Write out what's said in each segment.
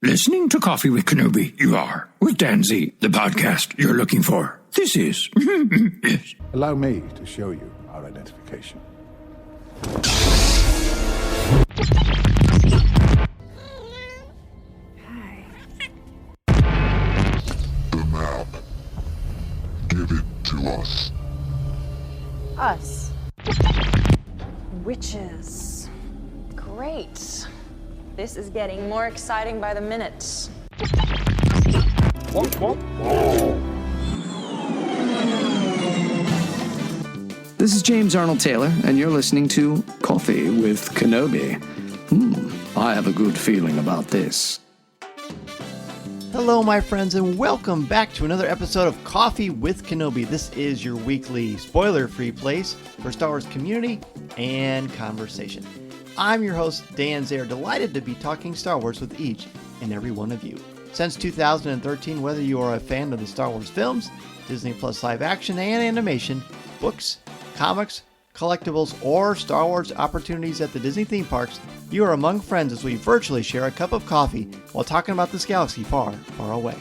Listening to Coffee with Kenobi, you are. With Dan Z, the podcast you're looking for. This is... yes. Allow me to show you our identification. Hi. The map. Give it to us. Us. Witches. Great. This is getting more exciting by the minute. This is James Arnold Taylor, and you're listening to Coffee with Kenobi. I have a good feeling about this. Hello, my friends, and welcome back to another episode of Coffee with Kenobi. This is your weekly spoiler-free place for Star Wars community and conversation. I'm your host, Dan Zayer, delighted to be talking Star Wars with each and every one of you. Since 2013, whether you are a fan of the Star Wars films, Disney Plus live action and animation, books, comics, collectibles, or Star Wars opportunities at the Disney theme parks, you are among friends as we virtually share a cup of coffee while talking about this galaxy far, far away.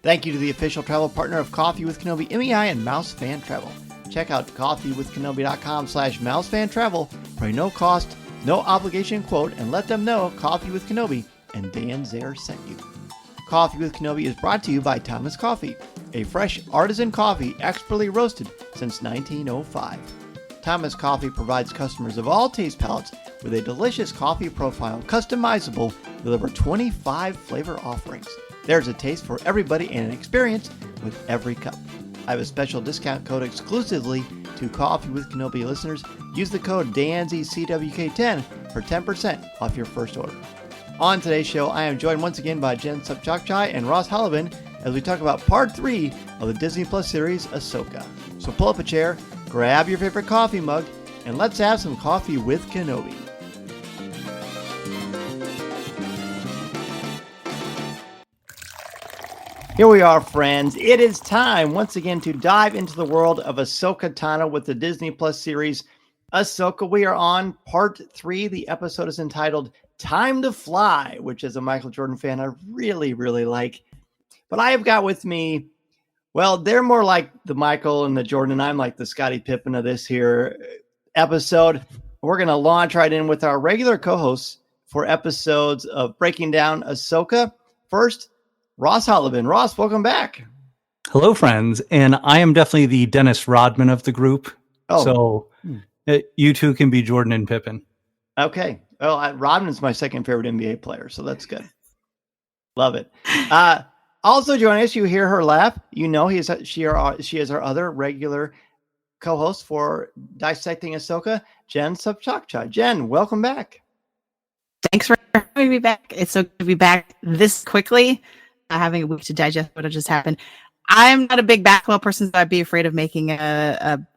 Thank you to the official travel partner of Coffee with Kenobi, MEI and Mouse Fan Travel. Check out coffeewithkenobi.com/mousefantravel for a no-cost, no obligation quote, and let them know Coffee with Kenobi and Dan Zayer sent you. Coffee with Kenobi is brought to you by Thomas Coffee, a fresh artisan coffee expertly roasted since 1905. Thomas Coffee provides customers of all taste palates with a delicious coffee profile, customizable with over 25 flavor offerings. There's a taste for everybody and an experience with every cup. I have a special discount code exclusively to Coffee with Kenobi listeners. Use the code DANZCWK10 for 10% off your first order. On today's show, I am joined once again by Jen Sopchockchai and Ross Hollebon as we talk about Part 3 of the Disney Plus series, Ahsoka. So pull up a chair, grab your favorite coffee mug, and let's have some coffee with Kenobi. Here we are, friends. It is time once again to dive into the world of Ahsoka Tano with the Disney Plus series Ahsoka. We are on Part 3. The episode is entitled Time to Fly, which as a Michael Jordan fan, I really, really like. But I have got with me, well, they're more like the Michael and the Jordan, and I'm like the Scottie Pippen of this here episode. We're going to launch right in with our regular co-hosts for episodes of breaking down Ahsoka. First, Ross Hollebon. Ross, welcome back. Hello, friends. And I am definitely the Dennis Rodman of the group. So you two can be Jordan and Pippen. Okay. Well, Rodman's my second favorite NBA player, so that's good. Love it. Also joining us, you hear her laugh. You know she is our other regular co-host for Dissecting Ahsoka, Jen Sopchockchai. Jen, welcome back. Thanks for having me back. It's so good to be back this quickly. Having a week to digest what had just happened. I'm not a big basketball person, so I'd be afraid of making an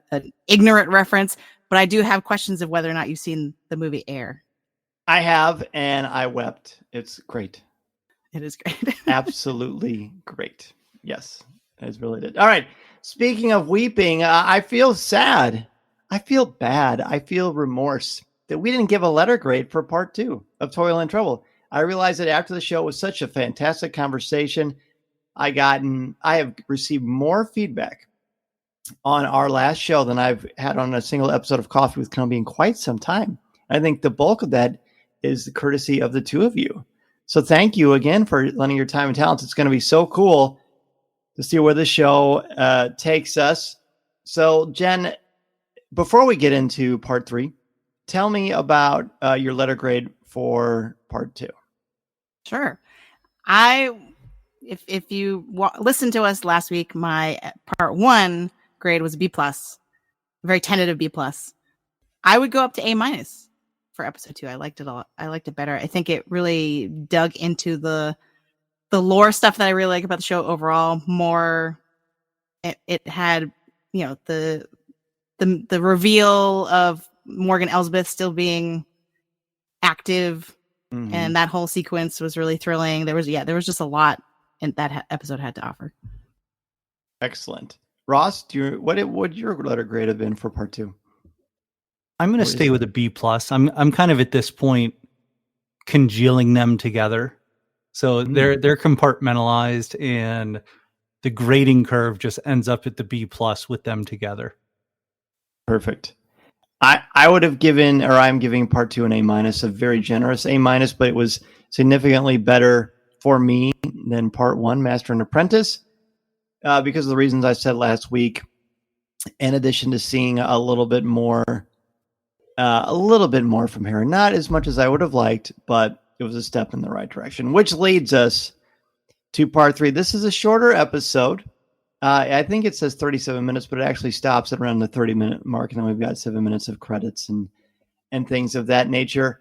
ignorant reference, but I do have questions of whether or not you've seen the movie Air. I have, and I wept. It's great. It is great. Absolutely great. Yes, it's really good. All right. Speaking of weeping, I feel sad. I feel bad. I feel remorse that we didn't give a letter grade for Part 2 of Toil and Trouble. I realized that after the show was such a fantastic conversation, I have received more feedback on our last show than I've had on a single episode of Coffee with Kenobi in quite some time. I think the bulk of that is the courtesy of the two of you. So thank you again for lending your time and talents. It's going to be so cool to see where the show takes us. So Jen, before we get into Part 3, tell me about your letter grade for Part 2. Sure. If you listened to us last week, my Part 1 grade was a B+, very tentative B+. I would go up to A- for Episode 2. I liked it a lot. I liked it better. I think it really dug into the lore stuff that I really like about the show overall. More, it had, the reveal of Morgan Elsbeth still being active. Mm-hmm. And that whole sequence was really thrilling. There was just a lot in that episode had to offer. Excellent. Ross, what would your letter grade have been for Part 2? I'm going to stay with a B+. I'm kind of at this point congealing them together. So they're compartmentalized, and the grading curve just ends up at the B+ with them together. Perfect. I would have given, or I'm giving part 2 an A-, a very generous A-, but it was significantly better for me than part 1, Master and Apprentice, because of the reasons I said last week. In addition to seeing a little bit more from Hera, not as much as I would have liked, but it was a step in the right direction, which leads us to part 3. This is a shorter episode. I think it says 37 minutes, but it actually stops at around the 30-minute mark, and then we've got 7 minutes of credits and things of that nature.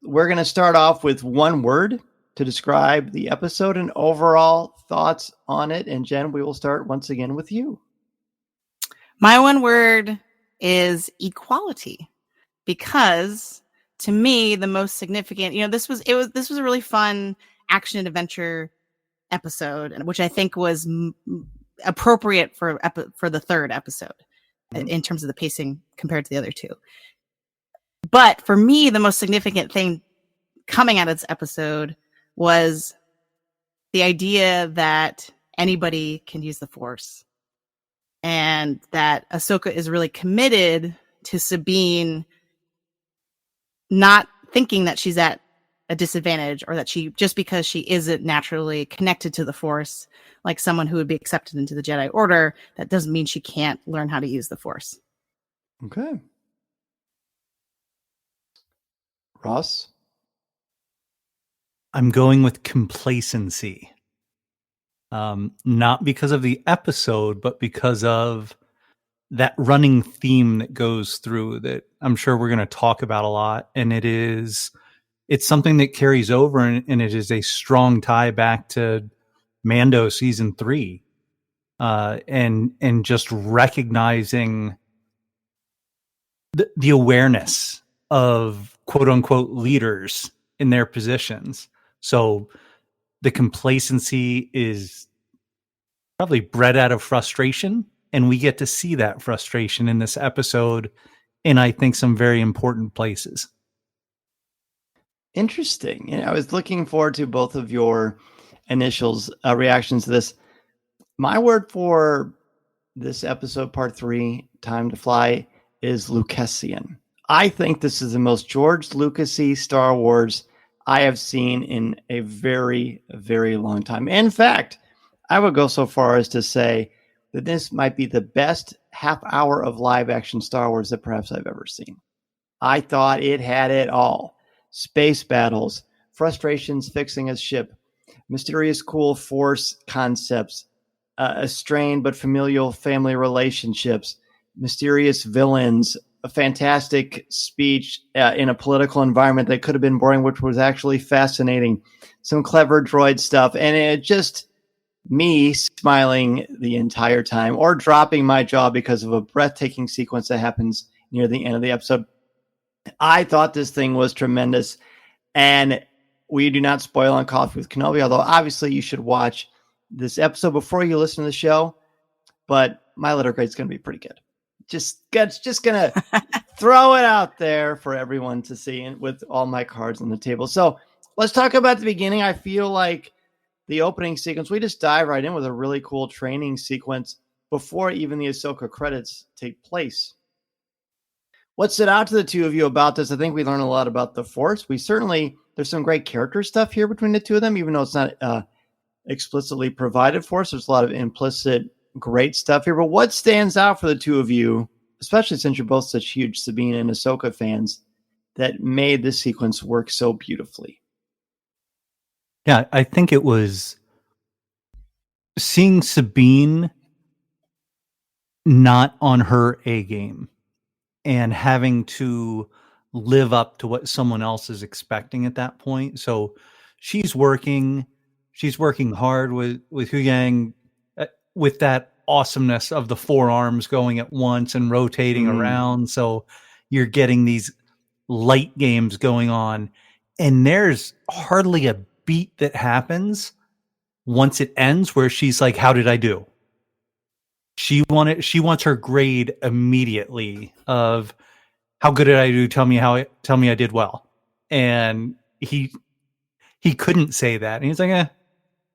We're going to start off with one word to describe the episode and overall thoughts on it. And Jen, we will start once again with you. My one word is equality, because to me, the most significant, this was a really fun action and adventure episode, which I think was appropriate for the third episode in terms of the pacing compared to the other two. But for me, the most significant thing coming out of this episode was the idea that anybody can use the Force, and that Ahsoka is really committed to Sabine not thinking that she's at a disadvantage, or that she, just because she isn't naturally connected to the Force, like someone who would be accepted into the Jedi Order, that doesn't mean she can't learn how to use the Force. Okay. Ross? I'm going with complacency. Not because of the episode, but because of that running theme that goes through, that I'm sure we're going to talk about a lot. And it's something that carries over, and it is a strong tie back to Mando season 3. And just recognizing the awareness of quote unquote leaders in their positions. So the complacency is probably bred out of frustration, and we get to see that frustration in this episode in, I think, some very important places. Interesting. I was looking forward to both of your initials reactions to this. My word for this episode, part 3, Time to Fly, is Lucasian. I think this is the most George Lucas-y Star Wars I have seen in a very, very long time. In fact, I would go so far as to say that this might be the best half hour of live action Star Wars that perhaps I've ever seen. I thought it had it all. Space battles, frustrations fixing a ship, mysterious cool Force concepts, strained but familial family relationships, mysterious villains, a fantastic speech in a political environment that could have been boring, which was actually fascinating, some clever droid stuff, and it just me smiling the entire time, or dropping my jaw because of a breathtaking sequence that happens near the end of the episode. I thought this thing was tremendous, and we do not spoil on Coffee with Kenobi, although obviously you should watch this episode before you listen to the show, but my letter grade is going to be pretty good. Just going to throw it out there for everyone to see, and with all my cards on the table. So let's talk about the beginning. I feel like the opening sequence, we just dive right in with a really cool training sequence before even the Ahsoka credits take place. What stood out to the two of you about this? I think we learned a lot about the Force. There's some great character stuff here between the two of them, even though it's not explicitly provided for us. There's a lot of implicit great stuff here. But what stands out for the two of you, especially since you're both such huge Sabine and Ahsoka fans, that made this sequence work so beautifully? Yeah, I think it was seeing Sabine not on her A game and having to live up to what someone else is expecting at that point. So she's working hard with Huyang, with that awesomeness of the forearms going at once and rotating around. So you're getting these light games going on, and there's hardly a beat that happens once it ends where she's like, how did I do? She wants her grade immediately of how good did I do? Tell me I did well. And he he couldn't say that. And he's like,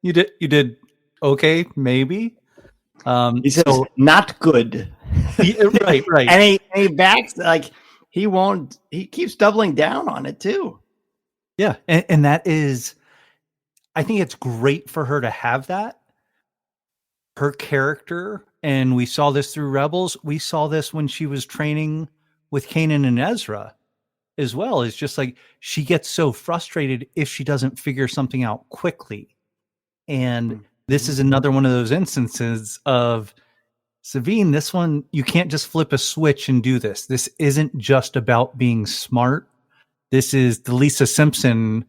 you did okay, maybe. He says, not good. Right. And he backs, like, he keeps doubling down on it too. Yeah. And that is, I think it's great for her to have that. Her character, and we saw this through Rebels. We saw this when she was training with Kanan and Ezra as well. It's just like she gets so frustrated if she doesn't figure something out quickly. And this is another one of those instances of Sabine, this one, you can't just flip a switch and do this. This isn't just about being smart. This is the Lisa Simpson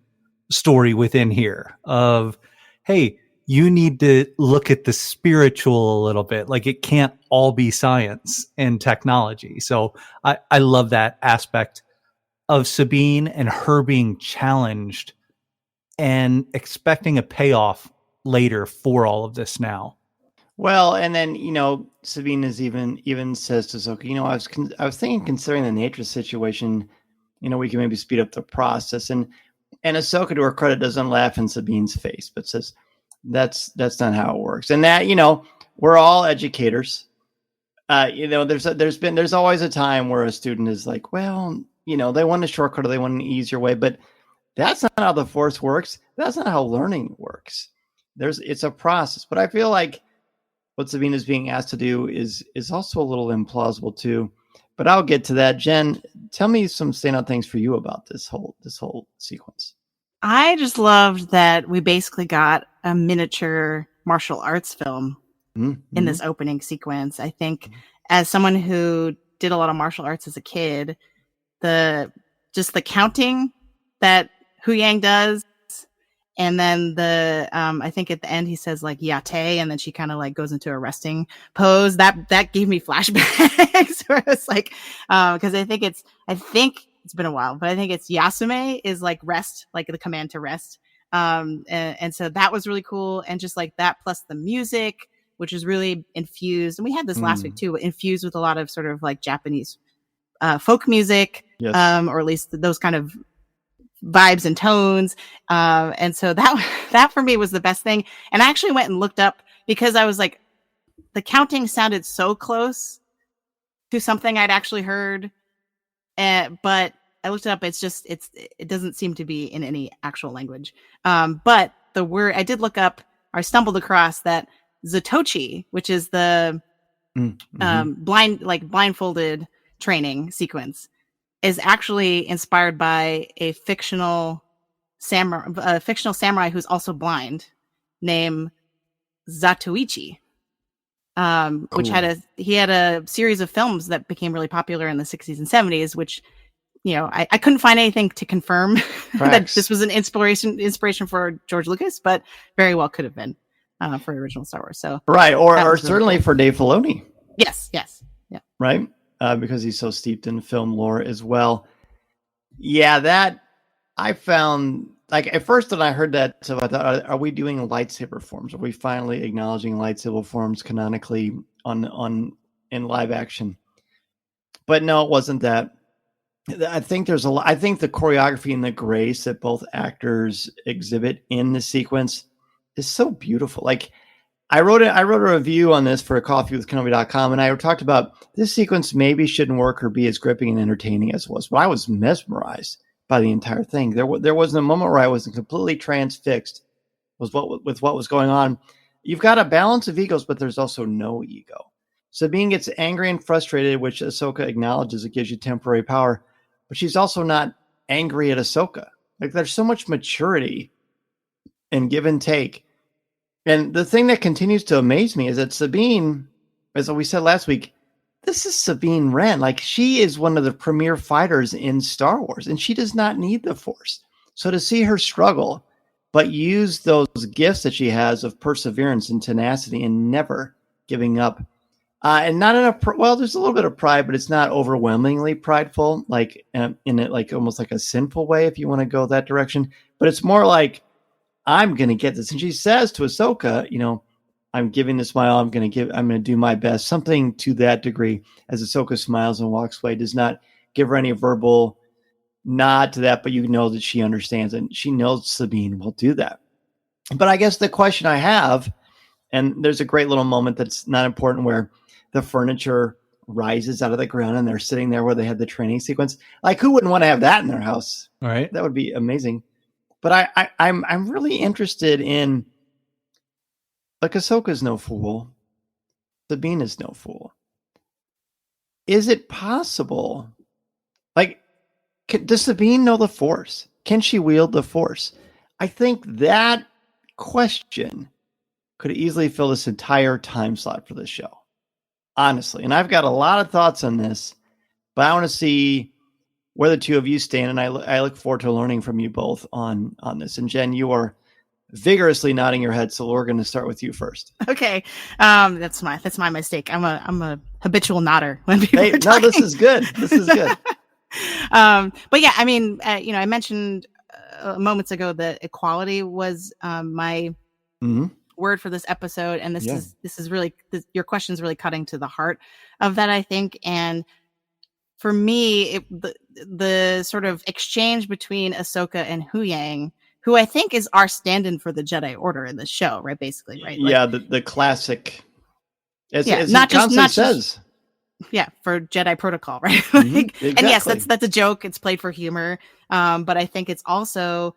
story within here of, hey, you need to look at the spiritual a little bit. Like it can't all be science and technology. So I love that aspect of Sabine and her being challenged and expecting a payoff later for all of this now. Well, and then, Sabine is even says to Ahsoka, I was thinking, considering the nature of the situation, we can maybe speed up the process. And Ahsoka, to her credit, doesn't laugh in Sabine's face, but says, that's not how it works. And that, we're all educators. There's always a time where a student is like, well, they want a shortcut or they want an easier way, but that's not how the Force works. That's not how learning works. It's a process, but I feel like what Sabine is being asked to do is also a little implausible too. But I'll get to that. Jen, tell me some standout things for you about this whole sequence. I just loved that we basically got a miniature martial arts film in this opening sequence. I think as someone who did a lot of martial arts as a kid, the counting that Hu Yang does, and then I think at the end he says like yate, and then she kind of like goes into a resting pose. That gave me flashbacks where it's like, because I think it's been a while, but I think it's Yasume is like rest, like the command to rest. And so that was really cool. And just like that, plus the music, which is really infused. And we had this last week too, infused with a lot of sort of like Japanese folk music, yes. Or at least those kind of vibes and tones. And so that for me was the best thing. And I actually went and looked up because I was like, the counting sounded so close to something I'd actually heard. But I looked it up. It doesn't seem to be in any actual language. But the word I did look up, or I stumbled across that Zatoichi, which is the blindfolded training sequence, is actually inspired by a fictional samurai who's also blind, named Zatoichi. Which he had a series of films that became really popular in the 60s and 70s, which, I couldn't find anything to confirm that this was an inspiration for George Lucas, but very well could have been for original Star Wars. So right, or certainly for Dave Filoni. Yes, yeah, right, because he's so steeped in film lore as well. Yeah, that I found. Like at first when I heard that, so I thought, are we doing lightsaber forms? Are we finally acknowledging lightsaber forms canonically in live action? But no, it wasn't that. I think I think the choreography and the grace that both actors exhibit in the sequence is so beautiful. Like I wrote a review on this for coffeewithkenobi.com, and I talked about this sequence maybe shouldn't work or be as gripping and entertaining as it was, but I was mesmerized by the entire thing. There wasn't a moment where I wasn't completely transfixed with what was going on. You've got a balance of egos, but there's also no ego. Sabine gets angry and frustrated, which Ahsoka acknowledges. It gives you temporary power, but she's also not angry at Ahsoka. Like there's so much maturity and give and take. And the thing that continues to amaze me is that Sabine, as we said last week, this is Sabine Wren. Like she is one of the premier fighters in Star Wars, and she does not need the Force. So to see her struggle, but use those gifts that she has of perseverance and tenacity and never giving up, and not in there's a little bit of pride, but it's not overwhelmingly prideful, like in it, like almost like a sinful way, if you want to go that direction. But it's more like, I'm going to get this. And she says to Ahsoka, I'm giving this my all. I'm going to do my best. Something to that degree. As Ahsoka smiles and walks away, does not give her any verbal, nod to that, but you know that she understands, and she knows Sabine will do that. But I guess the question I have, and there's a great little moment that's not important where the furniture rises out of the ground and they're sitting there where they had the training sequence. Like, who wouldn't want to have that in their house? All right. That would be amazing. But I'm really interested in, like, Ahsoka's no fool. Sabine is no fool. Is it possible? Like, does Sabine know the Force? Can she wield the Force? I think that question could easily fill this entire time slot for this show. Honestly. And I've got a lot of thoughts on this, but I want to see where the two of you stand. And I look forward to learning from you both on this. And Jen, you are vigorously nodding your head, so we're going to start with you first. Okay, that's my mistake. I'm a habitual nodder when people are talking. No, this is good. This is good. But yeah, I mean, I mentioned moments ago that equality was my word for this episode, and this is really your question is really cutting to the heart of that, I think. And for me, the sort of exchange between Ahsoka and Huyang, who I think is our stand-in for the Jedi Order in the show, right? Basically, right? Like, yeah, the classic. As not just says. Yeah, for Jedi protocol, right? Exactly. And yes, that's a joke. It's played for humor, but I think it's also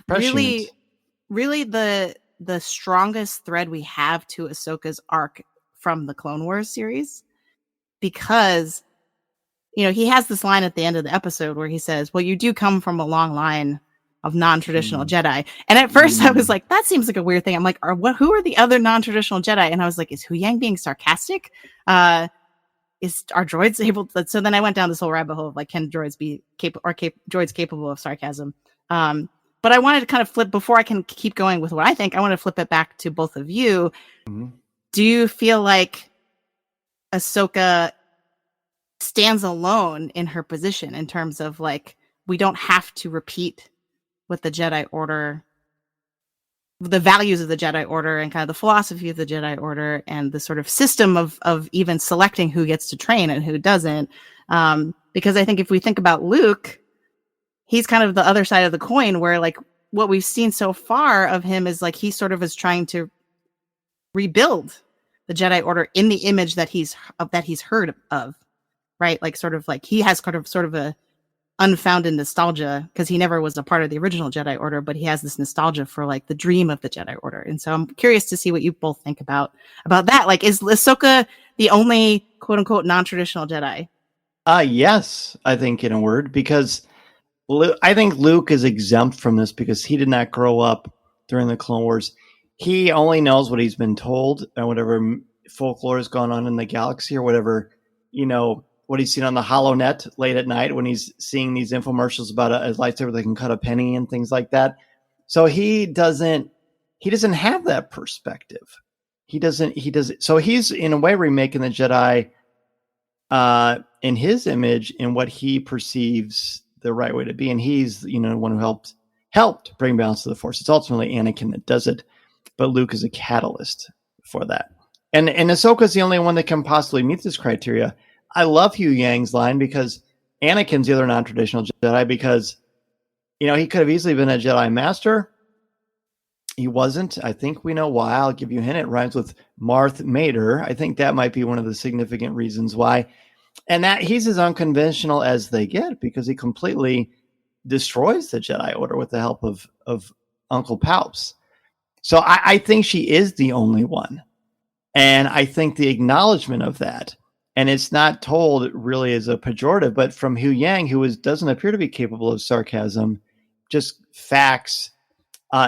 really the strongest thread we have to Ahsoka's arc from the Clone Wars series, because he has this line at the end of the episode where he says, "Well, you do come from a long line of non-traditional Jedi." And at first I was like, that seems like a weird thing. I'm like, who are the other non-traditional Jedi? And I was like, is Huyang being sarcastic? Is our droids able to? So then I went down this whole rabbit hole of, like, can droids be droids capable of sarcasm? But I wanted to kind of flip, before I can keep going with what I think, I want to flip it back to both of you. Do you feel like Ahsoka stands alone in her position in terms of, like, we don't have to repeat what the Jedi Order, the values of the Jedi Order, and kind of the philosophy of the Jedi Order, and the sort of system of even selecting who gets to train and who doesn't? Because I think if we think about Luke, he's kind of the other side of the coin, where, like, what we've seen so far of him is, like, he sort of is trying to rebuild the Jedi Order in the image that he's heard of, right? Like, sort of like he has sort of a unfounded nostalgia, because he never was a part of the original Jedi Order, but he has this nostalgia for, like, the dream of the Jedi Order. And so I'm curious to see what you both think about that. Like, is Ahsoka the only quote unquote non-traditional Jedi? Yes, I think, in a word, because I think Luke is exempt from this because he did not grow up during the Clone Wars. He only knows what he's been told, and whatever folklore has gone on in the galaxy, or whatever, what he's seen on the HoloNet late at night when he's seeing these infomercials about a lightsaber that can cut a penny and things like that. So he doesn't have that perspective. He doesn't. So he's, in a way, remaking the Jedi in his image, in what he perceives the right way to be. And he's, the one who helped bring balance to the Force. It's ultimately Anakin that does it, but Luke is a catalyst for that. And Ahsoka is the only one that can possibly meet this criteria. I love Huyang's line, because Anakin's the other non-traditional Jedi, because, he could have easily been a Jedi Master. He wasn't. I think we know why. I'll give you a hint. It rhymes with Marth Mater. I think that might be one of the significant reasons why. And that he's as unconventional as they get, because he completely destroys the Jedi Order with the help of Uncle Palps. So I think she is the only one. And I think the acknowledgement of that, and it's not told really as a pejorative, but from Huyang, who doesn't appear to be capable of sarcasm, just facts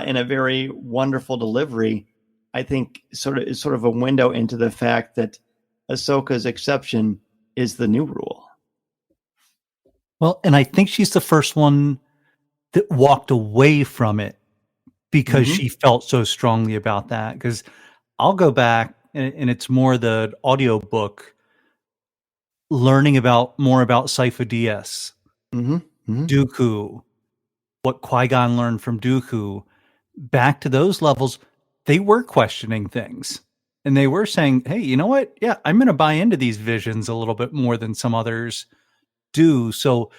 in a very wonderful delivery, I think is sort of a window into the fact that Ahsoka's exception is the new rule. Well, and I think she's the first one that walked away from it because she felt so strongly about that. Because I'll go back, and it's more the audiobook, learning more about Sifo Dyas, Dooku, what Qui-Gon learned from Dooku. Back to those levels, they were questioning things. And they were saying, hey, you know what? Yeah, I'm going to buy into these visions a little bit more than some others do. So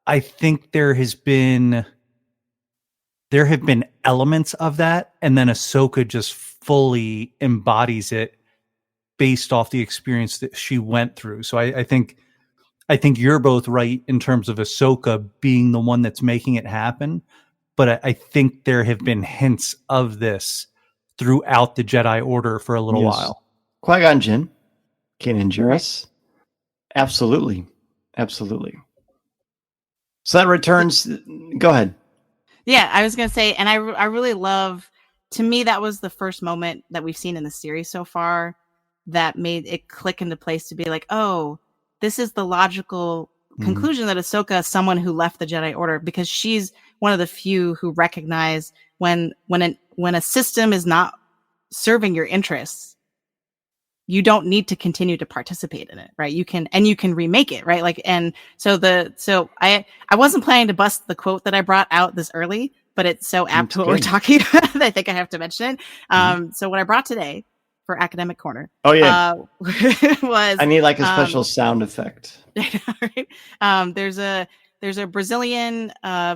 I think there have been elements of that, and then Ahsoka just fully embodies it based off the experience that she went through. So I think you're both right in terms of Ahsoka being the one that's making it happen. But I think there have been hints of this throughout the Jedi Order for a little while. Qui-Gon Jinn, Kanan Jarrus. Absolutely. Absolutely. So that returns. Go ahead. Yeah, I was going to say, and I really love, to me, that was the first moment that we've seen in the series so far that made it click into place to be like, oh, this is the logical conclusion that Ahsoka is someone who left the Jedi Order, because she's one of the few who recognize when a system is not serving your interests, you don't need to continue to participate in it, right? You can remake it, right? Like, and so I wasn't planning to bust the quote that I brought out this early, but it's so apt to what we're talking about that I think I have to mention it. So what I brought today for Academic Corner. Oh yeah. Was I need like a special sound effect. Right? There's a Brazilian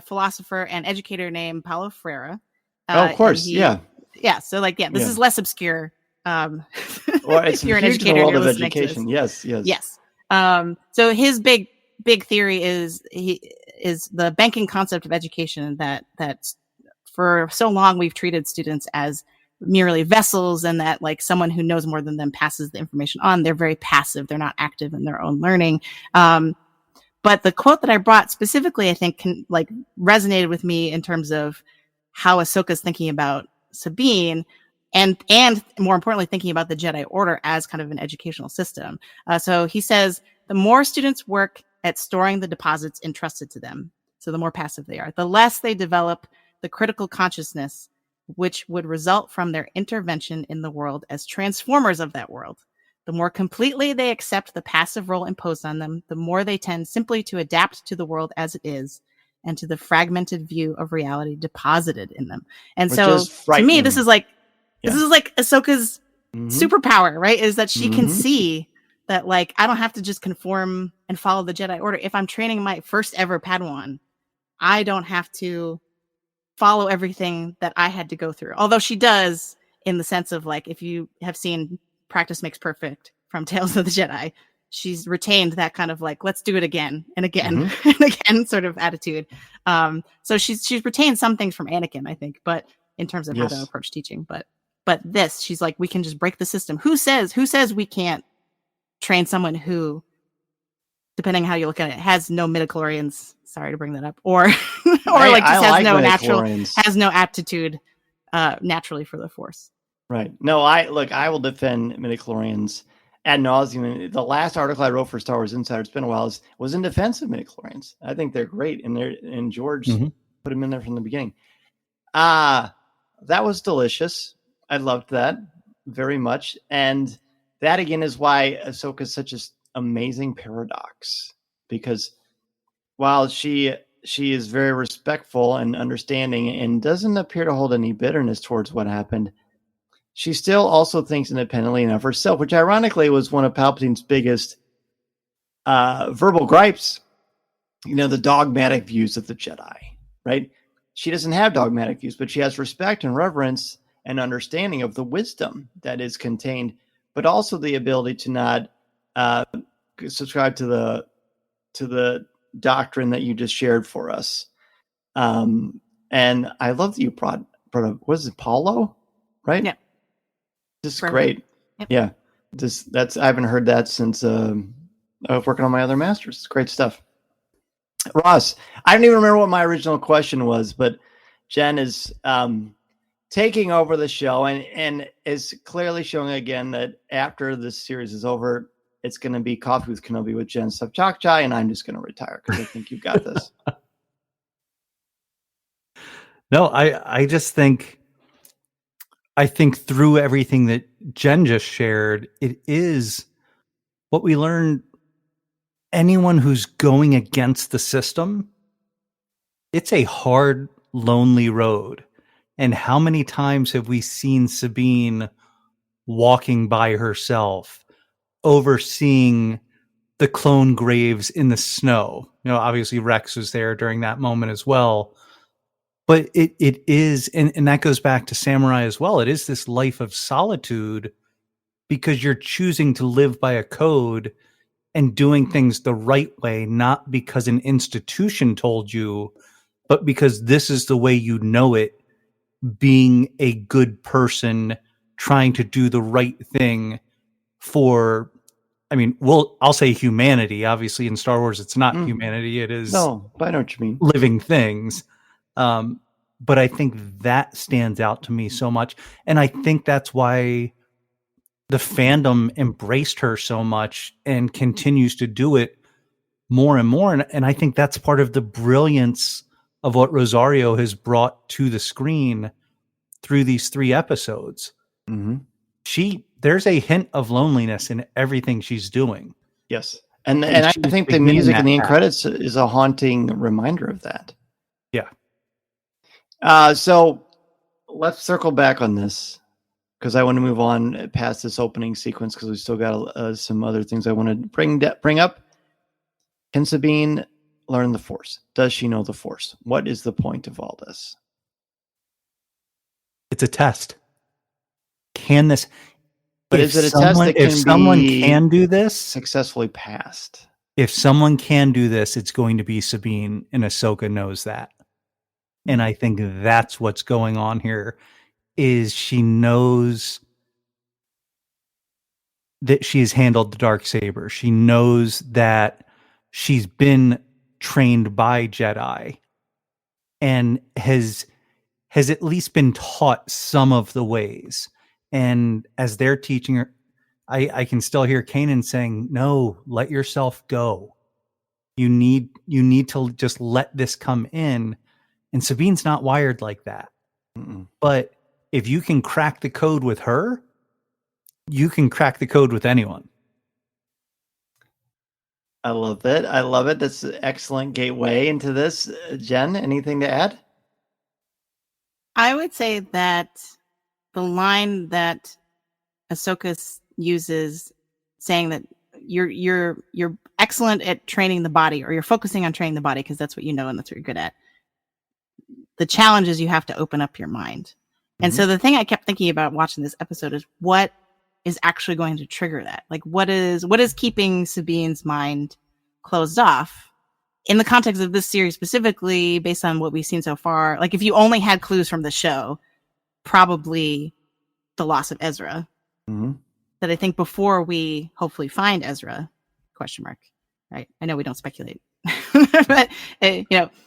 philosopher and educator named Paulo Freire. Of course. Yeah. So this is less obscure. Well, it's you're a an huge educator world and of you're listening to education. Yes. So his big theory is the banking concept of education, that for so long we've treated students as merely vessels, and that like someone who knows more than them passes the information on. They're very passive. They're not active in their own learning. But the quote that I brought specifically, I think, resonated with me in terms of how Ahsoka's thinking about Sabine, and more importantly, thinking about the Jedi Order as kind of an educational system. So he says, the more students work at storing the deposits entrusted to them, so the more passive they are, the less they develop the critical consciousness which would result from their intervention in the world as transformers of that world. The more completely they accept the passive role imposed on them, the more they tend simply to adapt to the world as it is and to the fragmented view of reality deposited in them. And so to me, this is like Ahsoka's superpower, right? Is that she can see that, like, I don't have to just conform and follow the Jedi Order. If I'm training my first ever Padawan, I don't have to follow everything that I had to go through. Although she does, in the sense of, like, if you have seen Practice Makes Perfect from Tales of the Jedi, she's retained that kind of like, let's do it again and again and again sort of attitude. So she's retained some things from Anakin, I think, but in terms of how to approach teaching. But this, she's like, we can just break the system. Who says we can't train someone who, depending on how you look at it, has no midichlorians? Sorry to bring that up, or like just has no aptitude naturally for the Force. Right. No, I will defend midichlorians ad nauseum. The last article I wrote for Star Wars Insider, it's been a while, was in defense of midichlorians. I think they're great, and George put them in there from the beginning. That was delicious. I loved that very much, and that again is why Ahsoka is such an amazing paradox, because while she is very respectful and understanding and doesn't appear to hold any bitterness towards what happened, she still also thinks independently of herself, which ironically was one of Palpatine's biggest verbal gripes. You know, the dogmatic views of the Jedi, right? She doesn't have dogmatic views, but she has respect and reverence and understanding of the wisdom that is contained, but also the ability to not subscribe to the doctrine that you just shared for us. And I love that you brought up, was it Paulo? Right? Yeah. Just great. Yep. Yeah. I haven't heard that since I was working on my other masters. It's great stuff. Ross, I don't even remember what my original question was, but Jen is taking over the show and is clearly showing again that after this series is over, it's going to be Coffee with Kenobi with Jen Sopchockchai, and I'm just going to retire because I think you got this. No, I just think through everything that Jen just shared, it is what we learned. Anyone who's going against the system, it's a hard, lonely road. And how many times have we seen Sabine walking by herself, overseeing the clone graves in the snow. Obviously Rex was there during that moment as well. But it is, and that goes back to Samurai as well. It is this life of solitude because you're choosing to live by a code and doing things the right way, not because an institution told you, but because this is the way you know it, being a good person, trying to do the right thing for, I'll say humanity. Obviously in Star Wars, it's not humanity. It is no, but I know what you mean. Living things. But I think that stands out to me so much. And I think that's why the fandom embraced her so much and continues to do it more and more. And I think that's part of the brilliance of what Rosario has brought to the screen through these 3 episodes. Mm-hmm. There's a hint of loneliness in everything she's doing. Yes. And I think the music in the end credits is a haunting reminder of that. Yeah. So let's circle back on this because I want to move on past this opening sequence because we still got some other things I want to bring up. Can Sabine learn the Force? Does she know the Force? What is the point of all this? It's a test. Can this? But is it a test that if someone can do this successfully passed? If someone can do this, it's going to be Sabine, and Ahsoka knows that. And I think that's what's going on here, is she knows that she has handled the Darksaber. She knows that she's been trained by Jedi and has at least been taught some of the ways. And as they're teaching her, I can still hear Kanan saying, no, let yourself go. You need to just let this come in. And Sabine's not wired like that. Mm-mm. But if you can crack the code with her, you can crack the code with anyone. I love it. I love it. That's an excellent gateway into this. Jen, anything to add? I would say that the line that Ahsoka uses, saying that you're excellent at training the body, or you're focusing on training the body because that's what you know and that's what you're good at. The challenge is you have to open up your mind. And so the thing I kept thinking about watching this episode is what is actually going to trigger that? Like what is keeping Sabine's mind closed off in the context of this series specifically, based on what we've seen so far? Like if you only had clues from the show, probably the loss of Ezra. Mm-hmm. That I think before we hopefully find Ezra, ? Right? I know we don't speculate, but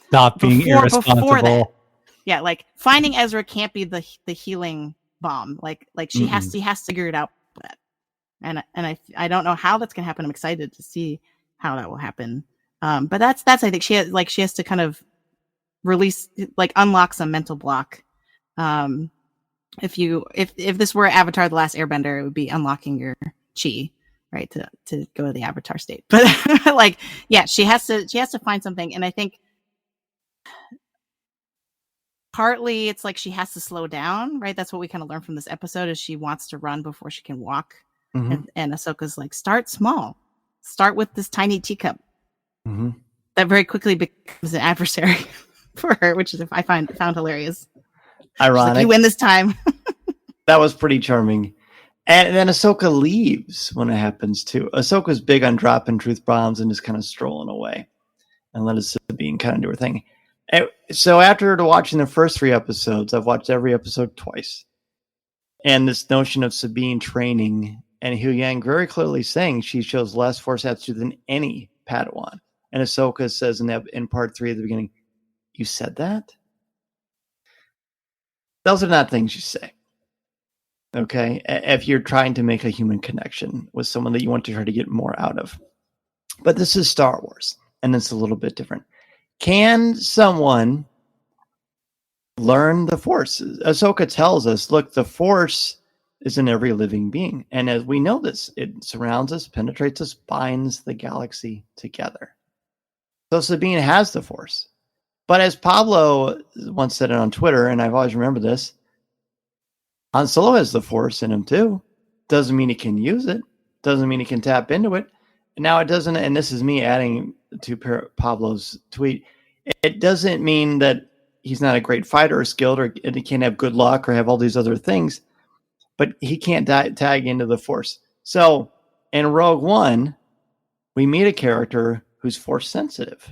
stop being irresponsible. Yeah, like finding Ezra can't be the healing bomb. Like she has to figure it out. And I don't know how that's gonna happen. I'm excited to see how that will happen. But that's I think she has to kind of release, like unlock some mental block. If this were Avatar: The Last Airbender, it would be unlocking your chi, right, to go to the Avatar state. But like, yeah, she has to find something, and I think partly it's like she has to slow down, right? That's what we kind of learned from this episode, is she wants to run before she can walk. Mm-hmm. And Ahsoka's like, start small, start with this tiny teacup. Mm-hmm. That very quickly becomes an adversary for her, which is I found hilarious. Ironic. Like, you win this time. That was pretty charming. And then Ahsoka leaves when it happens too. Ahsoka's big on dropping truth bombs and just kind of strolling away and letting Sabine kind of do her thing. And so after watching the first 3 episodes, I've watched every episode twice. And this notion of Sabine training, and Hu Yang very clearly saying she shows less force aptitude than any Padawan. And Ahsoka says in part 3 at the beginning, you said that? Those are not things you say. Okay? If you're trying to make a human connection with someone that you want to try to get more out of. But this is Star Wars, and it's a little bit different. Can someone learn the Force? Ahsoka tells us, look, the Force is in every living being. And as we know this, it surrounds us, penetrates us, binds the galaxy together. So Sabine has the Force. But as Pablo once said it on Twitter, and I've always remembered this, Han Solo has the Force in him too. Doesn't mean he can use it. Doesn't mean he can tap into it. Now it doesn't, and this is me adding to Pablo's tweet, it doesn't mean that he's not a great fighter or skilled, or and he can't have good luck or have all these other things, but he can't tag into the Force. So in Rogue One, we meet a character who's Force sensitive,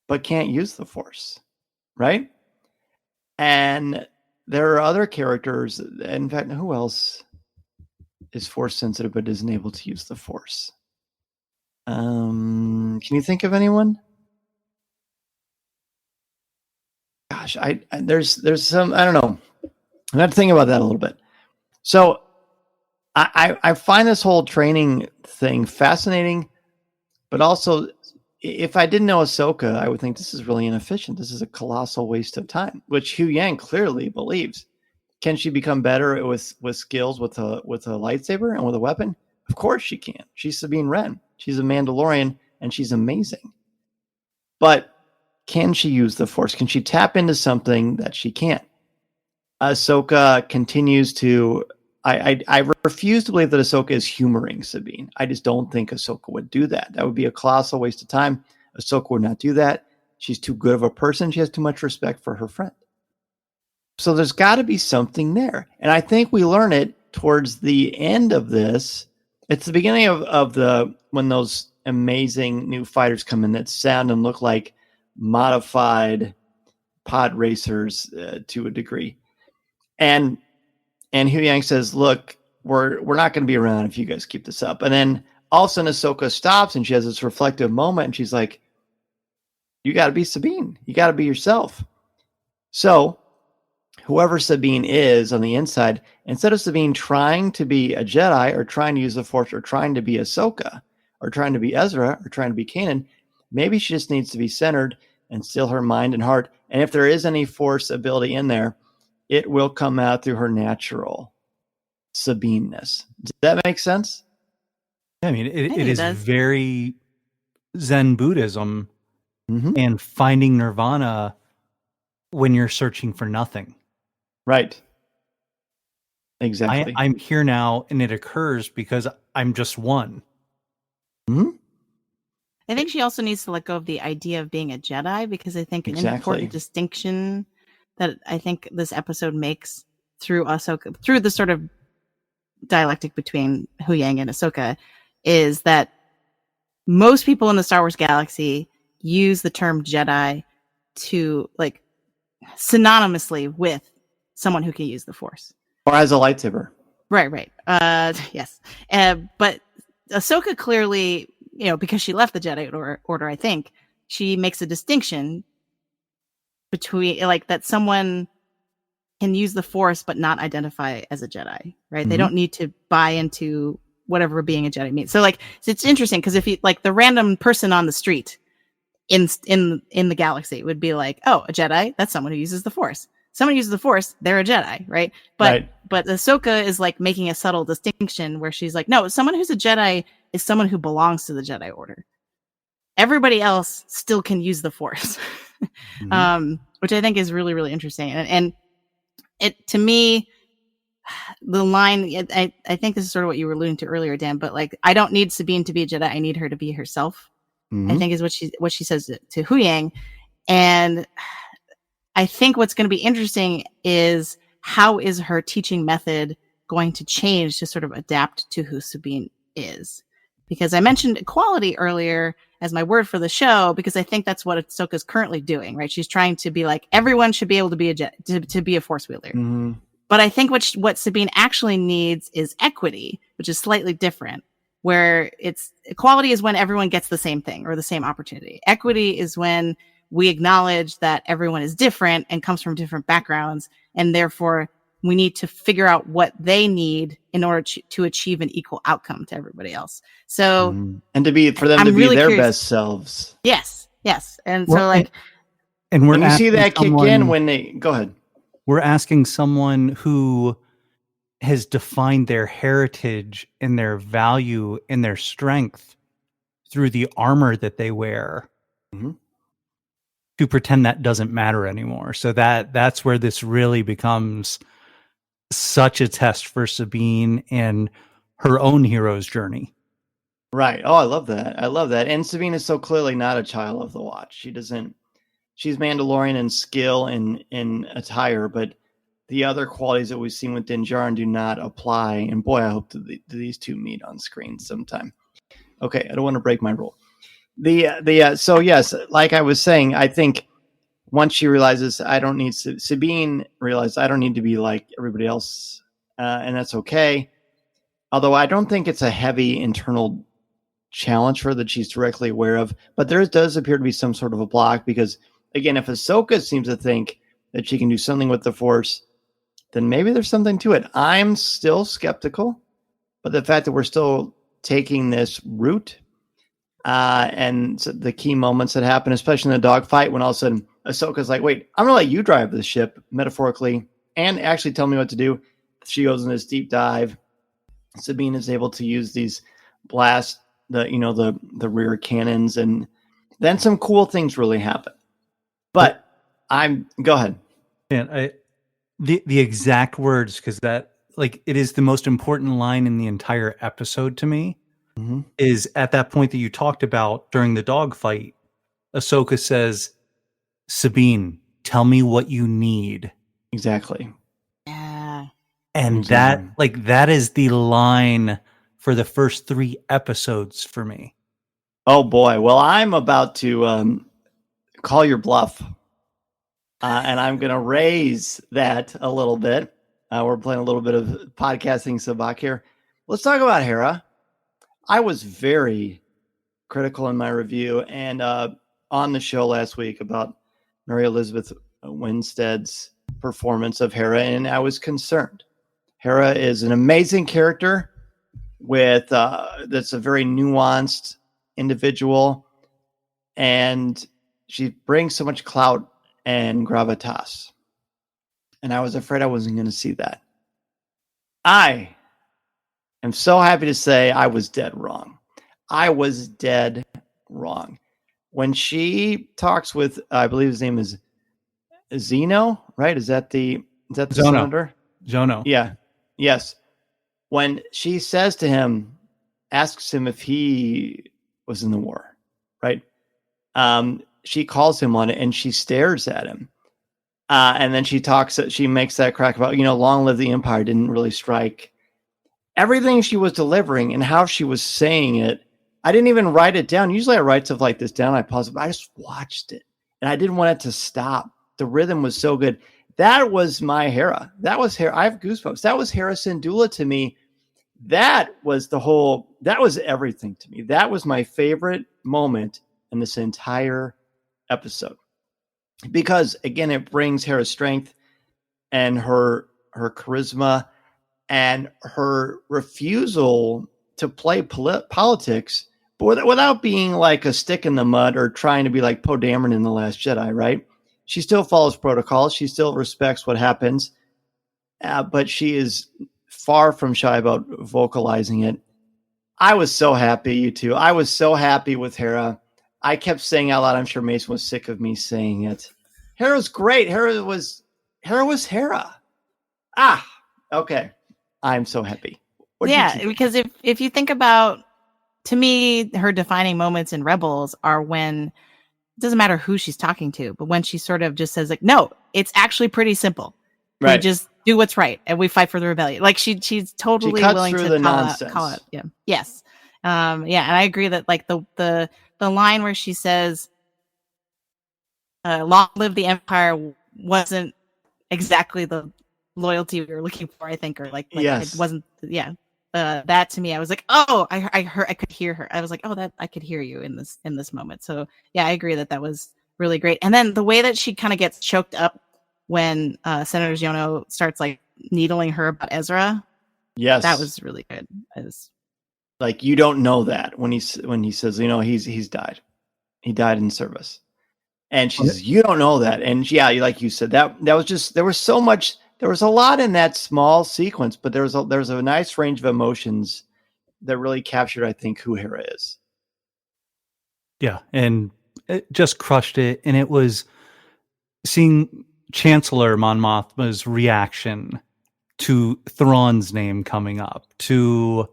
but can't use the Force, right? And there are other characters, in fact, who else is Force sensitive but isn't able to use the Force? Can you think of anyone? Gosh, there's some, I don't know. I have to think about that a little bit. So I find this whole training thing fascinating, but also if I didn't know Ahsoka, I would think this is really inefficient. This is a colossal waste of time, which Hu Yang clearly believes. Can she become better with skills with a lightsaber and with a weapon? Of course she can. She's Sabine Wren. She's a Mandalorian, and she's amazing. But can she use the Force? Can she tap into something that she can't? Ahsoka continues to... I refuse to believe that Ahsoka is humoring Sabine. I just don't think Ahsoka would do that. That would be a colossal waste of time. Ahsoka would not do that. She's too good of a person. She has too much respect for her friend. So there's got to be something there. And I think we learn it towards the end of this. It's the beginning of when those amazing new fighters come in that sound and look like modified pod racers to a degree. And Hu Yang says, look, we're not going to be around if you guys keep this up. And then all of a sudden Ahsoka stops and she has this reflective moment and she's like, you got to be Sabine. You got to be yourself. So whoever Sabine is on the inside, instead of Sabine trying to be a Jedi or trying to use the Force or trying to be Ahsoka or trying to be Ezra or trying to be Kanan, maybe she just needs to be centered and still her mind and heart. And if there is any Force ability in there, it will come out through her natural Sabine-ness. Does that make sense? I mean, it is very Zen Buddhism and finding nirvana when you're searching for nothing. Right. Exactly. I'm here now, and it occurs because I'm just one. Mm-hmm. I think she also needs to let go of the idea of being a Jedi, because I think an important distinction that I think this episode makes through Ahsoka, through the sort of dialectic between Hu Yang and Ahsoka, is that most people in the Star Wars galaxy use the term Jedi to like synonymously with someone who can use the Force. Or as a lightsaber. Right. Yes. But Ahsoka clearly, because she left the Jedi Order, I think, she makes a distinction between, like, that someone can use the Force but not identify as a Jedi, right? Mm-hmm. They don't need to buy into whatever being a Jedi means. So, like, it's interesting because if you, like, the random person on the street in the galaxy would be like, oh, a Jedi, that's someone who uses the Force. Someone uses the Force, they're a Jedi, right? But Ahsoka is like making a subtle distinction where she's like, no, someone who's a Jedi is someone who belongs to the Jedi Order. Everybody else still can use the Force, which I think is really, really interesting. And it, to me, the line, I think this is sort of what you were alluding to earlier, Dan, but like, I don't need Sabine to be a Jedi. I need her to be herself. I think is what she says to Hu Yang. And I think what's going to be interesting is how is her teaching method going to change to sort of adapt to who Sabine is? Because I mentioned equality earlier as my word for the show, because I think that's what Ahsoka's currently doing, right? She's trying to be like, everyone should be able to be to be a Force wielder. Mm-hmm. But I think what Sabine actually needs is equity, which is slightly different, where it's equality is when everyone gets the same thing or the same opportunity. Equity is when we acknowledge that everyone is different and comes from different backgrounds, and therefore we need to figure out what they need in order to achieve an equal outcome to everybody else. So, and for them to be really their curious. Best selves. Yes. And so, like, and you see that kick in when they go ahead. We're asking someone who has defined their heritage and their value and their strength through the armor that they wear. To pretend that doesn't matter anymore. So that's where this really becomes such a test for Sabine and her own hero's journey. Right. Oh, I love that. I love that. And Sabine is so clearly not a child of the Watch. She's Mandalorian in skill and in attire, but the other qualities that we've seen with Din Djarin do not apply. And boy, I hope that these two meet on screen sometime. Okay, I don't want to break my rule. So yes, like I was saying, I think once she realizes Sabine realized I don't need to be like everybody else, and that's okay. Although I don't think it's a heavy internal challenge for her that she's directly aware of, but there does appear to be some sort of a block because, again, if Ahsoka seems to think that she can do something with the Force, then maybe there's something to it. I'm still skeptical, but the fact that we're still taking this route and the key moments that happen, especially in the dogfight, when all of a sudden Ahsoka's like, wait, I'm going to let you drive the ship, metaphorically, and actually tell me what to do. She goes in this deep dive. Sabine is able to use these blast, the rear cannons, and then some cool things really happen. But go ahead. And the exact words, because that, like, it is the most important line in the entire episode to me, is at that point that you talked about during the dogfight. Ahsoka says, Sabine, tell me what you need. Exactly. Yeah. And that is the line for the first 3 episodes for me. Oh boy. Well, I'm about to call your bluff. And I'm going to raise that a little bit. We're playing a little bit of podcasting sabacc here. Let's talk about Hera. I was very critical in my review and on the show last week about Mary Elizabeth Winstead's performance of Hera, and I was concerned. Hera is an amazing character with that's a very nuanced individual, and she brings so much clout and gravitas. And I was afraid I wasn't going to see that. I am so happy to say I was dead wrong. I was dead wrong. When she talks with, I believe his name is Zeno, right? Is that the senator? Zono. Yeah. Yes. When she says to him, asks him if he was in the war, right? She calls him on it and she stares at him. And then she makes that crack about, long live the Empire didn't really strike. Everything she was delivering and how she was saying it, I didn't even write it down. Usually I write stuff like this down. I pause it, but I just watched it and I didn't want it to stop. The rhythm was so good. That was my Hera. That was Hera. I have goosebumps. That was Hera Syndulla to me. That was everything to me. That was my favorite moment in this entire episode. Because again, it brings Hera's strength and her charisma and her refusal to play politics, but without being like a stick in the mud or trying to be like Poe Dameron in The Last Jedi, right? She still follows protocol. She still respects what happens, but she is far from shy about vocalizing it. I was so happy, you two. I was so happy with Hera. I kept saying out loud, I'm sure Mason was sick of me saying it. Hera's great. Hera was Hera. Okay. I'm so happy. Because if you think about, to me, her defining moments in Rebels are when it doesn't matter who she's talking to, but when she sort of just says like, no, it's actually pretty simple. Right. We just do what's right and we fight for the rebellion. Like she's totally willing to call it. Yeah. Yes. And I agree that like the line where she says, long live the Empire wasn't exactly the loyalty we were looking for, I think, or like yes. It wasn't. Yeah. That to me, I was like, oh, I could hear her. I was like, oh, that I could hear you in this moment. So yeah, I agree that was really great. And then the way that she kind of gets choked up when Senator Ziono starts like needling her about Ezra. Yes, that was really good. Like, you don't know that when he says, he's died. He died in service. And she says, you don't know that. And yeah, like you said, that was just, there was so much, there was a lot in that small sequence, but there was a nice range of emotions that really captured, I think, who Hera is. Yeah. And it just crushed it. And it was seeing Chancellor Mon Mothma's reaction to Thrawn's name coming up, to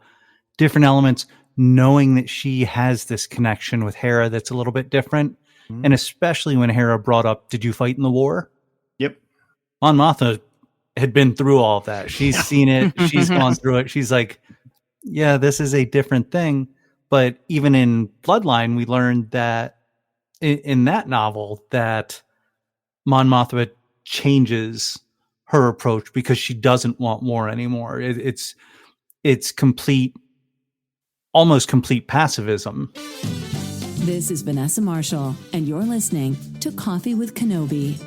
different elements, knowing that she has this connection with Hera that's a little bit different. And especially when Hera brought up, did you fight in the war? Yep. Mon Mothma had been through all of that. She's seen it. She's gone through it. She's like, yeah, this is a different thing. But even in Bloodline, we learned that in that novel that Mon Mothma changes her approach because she doesn't want war anymore. It's complete, almost complete pacifism. This is Vanessa Marshall, and you're listening to Coffee with Kenobi.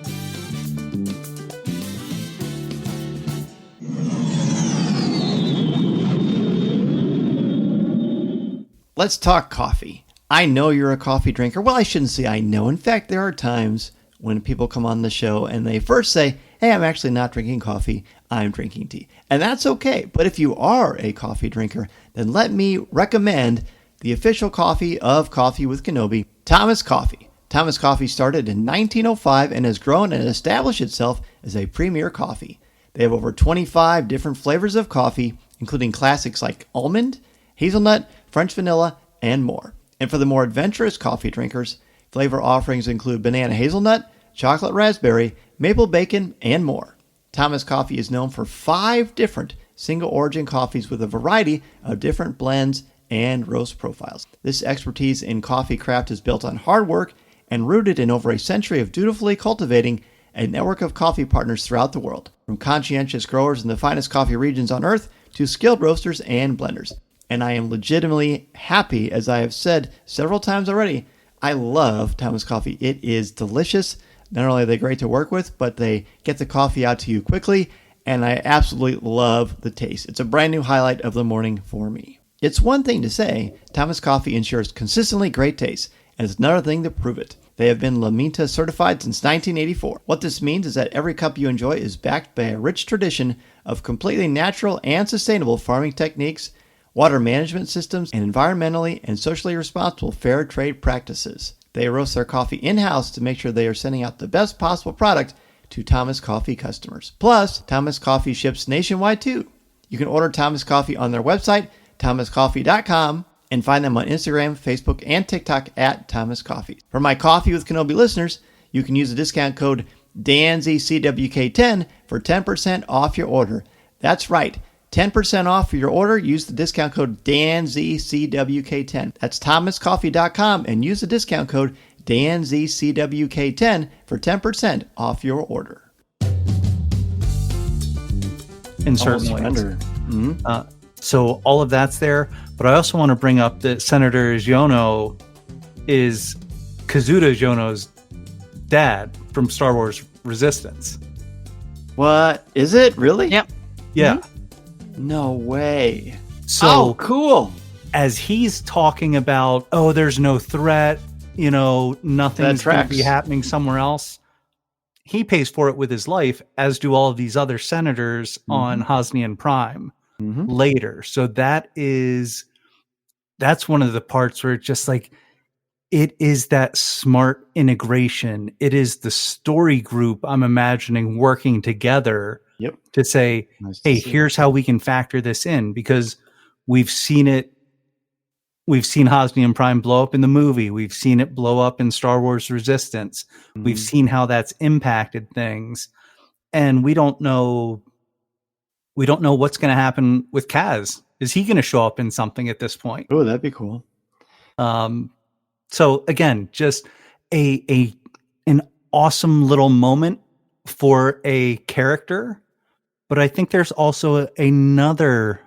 Let's talk coffee. I know you're a coffee drinker. Well, I shouldn't say I know. In fact, there are times when people come on the show and they first say, hey, I'm actually not drinking coffee, I'm drinking tea. And that's okay. But if you are a coffee drinker, then let me recommend the official coffee of Coffee with Kenobi, Thomas Coffee. Thomas Coffee started in 1905 and has grown and established itself as a premier coffee. They have over 25 different flavors of coffee, including classics like almond, hazelnut, French vanilla, and more. And for the more adventurous coffee drinkers, flavor offerings include banana hazelnut, chocolate raspberry, maple bacon, and more. Thomas Coffee is known for 5 different single origin coffees with a variety of different blends and roast profiles. This expertise in coffee craft is built on hard work and rooted in over a century of dutifully cultivating a network of coffee partners throughout the world, from conscientious growers in the finest coffee regions on earth to skilled roasters and blenders. And I am legitimately happy, as I have said several times already, I love Thomas Coffee. It is delicious. Not only are they great to work with, but they get the coffee out to you quickly, and I absolutely love the taste. It's a brand new highlight of the morning for me. It's one thing to say Thomas Coffee ensures consistently great taste, and it's another thing to prove it. They have been La Minta certified since 1984. What this means is that every cup you enjoy is backed by a rich tradition of completely natural and sustainable farming techniques, water management systems, and environmentally and socially responsible fair trade practices. They roast their coffee in-house to make sure they are sending out the best possible product to Thomas Coffee customers. Plus, Thomas Coffee ships nationwide too. You can order Thomas Coffee on their website, thomascoffee.com, and find them on Instagram, Facebook, and TikTok at Thomas Coffee. For my Coffee with Kenobi listeners, you can use the discount code DANZCWK10 for 10% off your order. That's right, 10% off for your order. Use the discount code DANZCWK10. That's thomascoffee.com and use the discount code DANZCWK10 for 10% off your order. In certain ways. So all of that's there, but I also want to bring up that Senator Xiono is Kazuda Xiono's dad from Star Wars Resistance. What? Is it? Really? Yep. Yeah. No way. So cool. As he's talking about, oh, there's no threat, nothing's going to be happening somewhere else. He pays for it with his life, as do all of these other senators on Hosnian Prime later. So that's one of the parts where it's just like, it is that smart integration. It is the story group, I'm imagining, working together to say, hey, here's how we can factor this in, because we've seen it. We've seen Hosnian Prime blow up in the movie. We've seen it blow up in Star Wars Resistance. We've seen how that's impacted things. And we don't know what's going to happen with Kaz. Is he going to show up in something at this point? Oh, that'd be cool. So again, just an awesome little moment for a character. But I think there's also another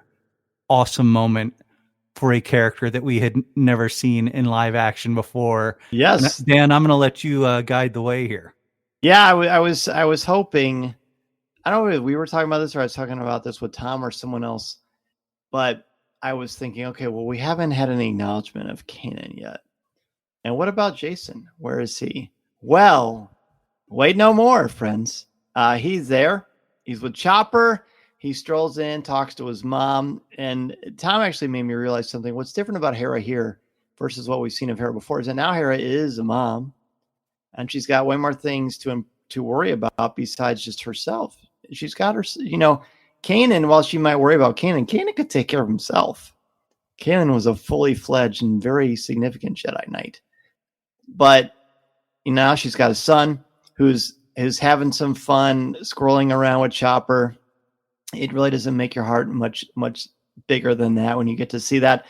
awesome moment for a character that we had never seen in live action before. Yes. Dan, I'm going to let you guide the way here. Yeah, I was hoping, I don't know if we were talking about this or I was talking about this with Tom or someone else, but I was thinking, okay, well, we haven't had any acknowledgement of Kanan yet. And what about Jason? Where is he? Well, wait no more, friends. He's there. He's with Chopper. He strolls in, talks to his mom, and Tom actually made me realize something. What's different about Hera here versus what we've seen of Hera before is that now Hera is a mom, and she's got way more things to worry about besides just herself. She's got her, Kanan, while she might worry about Kanan could take care of himself. Kaylin was a fully fledged and very significant Jedi Knight. But now she's got a son who's having some fun scrolling around with Chopper. It really doesn't make your heart much bigger than that when you get to see that.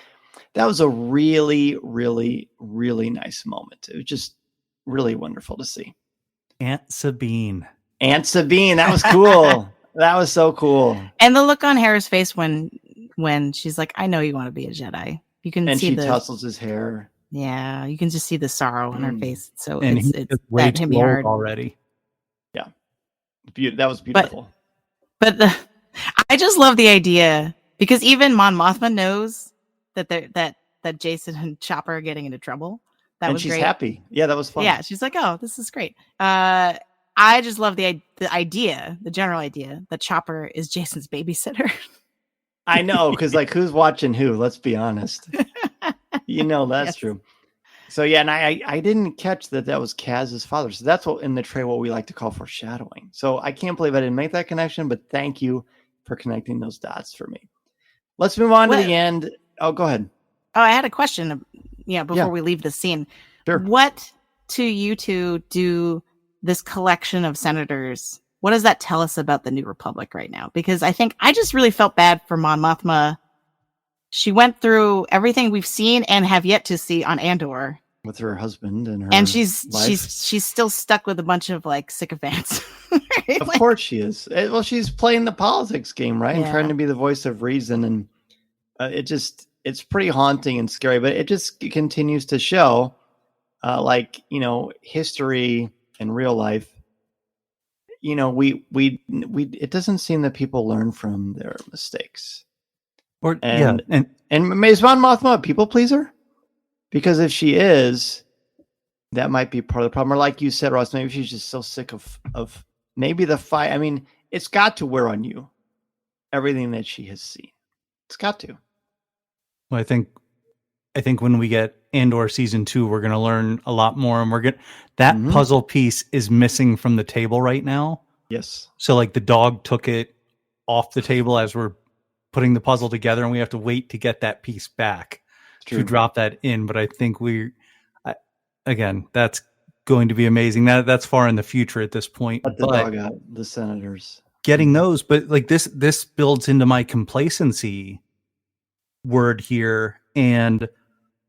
That was a really, really, really nice moment. It was just really wonderful to see. Aunt Sabine, that was cool. That was so cool. And the look on Hera's face when she's like, I know you want to be a Jedi. You can and see she tussles his hair. Yeah, you can just see the sorrow on her face. So and it's way that hit too me old hard already. Yeah. That was beautiful. But I just love the idea because even Mon Mothma knows that Jason and Chopper are getting into trouble. That was she's great. happy. Yeah, that was fun. Yeah, she's like, oh, this is great. I just love the idea, the general idea that Chopper is Jason's babysitter. I know, because who's watching who? Let's be honest. That's Yes. true. So yeah, and I didn't catch that was Kaz's father. So that's what in the tray what we like to call foreshadowing. So I can't believe I didn't make that connection, but thank you for connecting those dots for me. Let's move on to the end. Oh, go ahead. Oh, I had a question. Before we leave the scene. Sure. What to you two do this collection of senators? What does that tell us about the New Republic right now? Because I think I just really felt bad for Mon Mothma. She went through everything we've seen and have yet to see on Andor with her husband and her, and she's still stuck with a bunch of sycophants. Right? Of course she is. Well, she's playing the politics game, right, and Yeah. trying to be the voice of reason, and it's pretty haunting and scary. But it just continues to show, history and real life. It doesn't seem that people learn from their mistakes. And is Mon Mothma a people pleaser? Because if she is, that might be part of the problem. Or like you said, Ross, maybe she's just so sick of maybe the fight. I mean, it's got to wear on you everything that she has seen. It's got to. Well, I think when we get Andor season 2, we're going to learn a lot more, and that puzzle piece is missing from the table right now. Yes. So the dog took it off the table as we're putting the puzzle together, and we have to wait to get that piece back to drop that in. But I think again, that's going to be amazing. That's far in the future at this point. Let the dog out, the senators. Getting those, but this builds into my complacency word here. And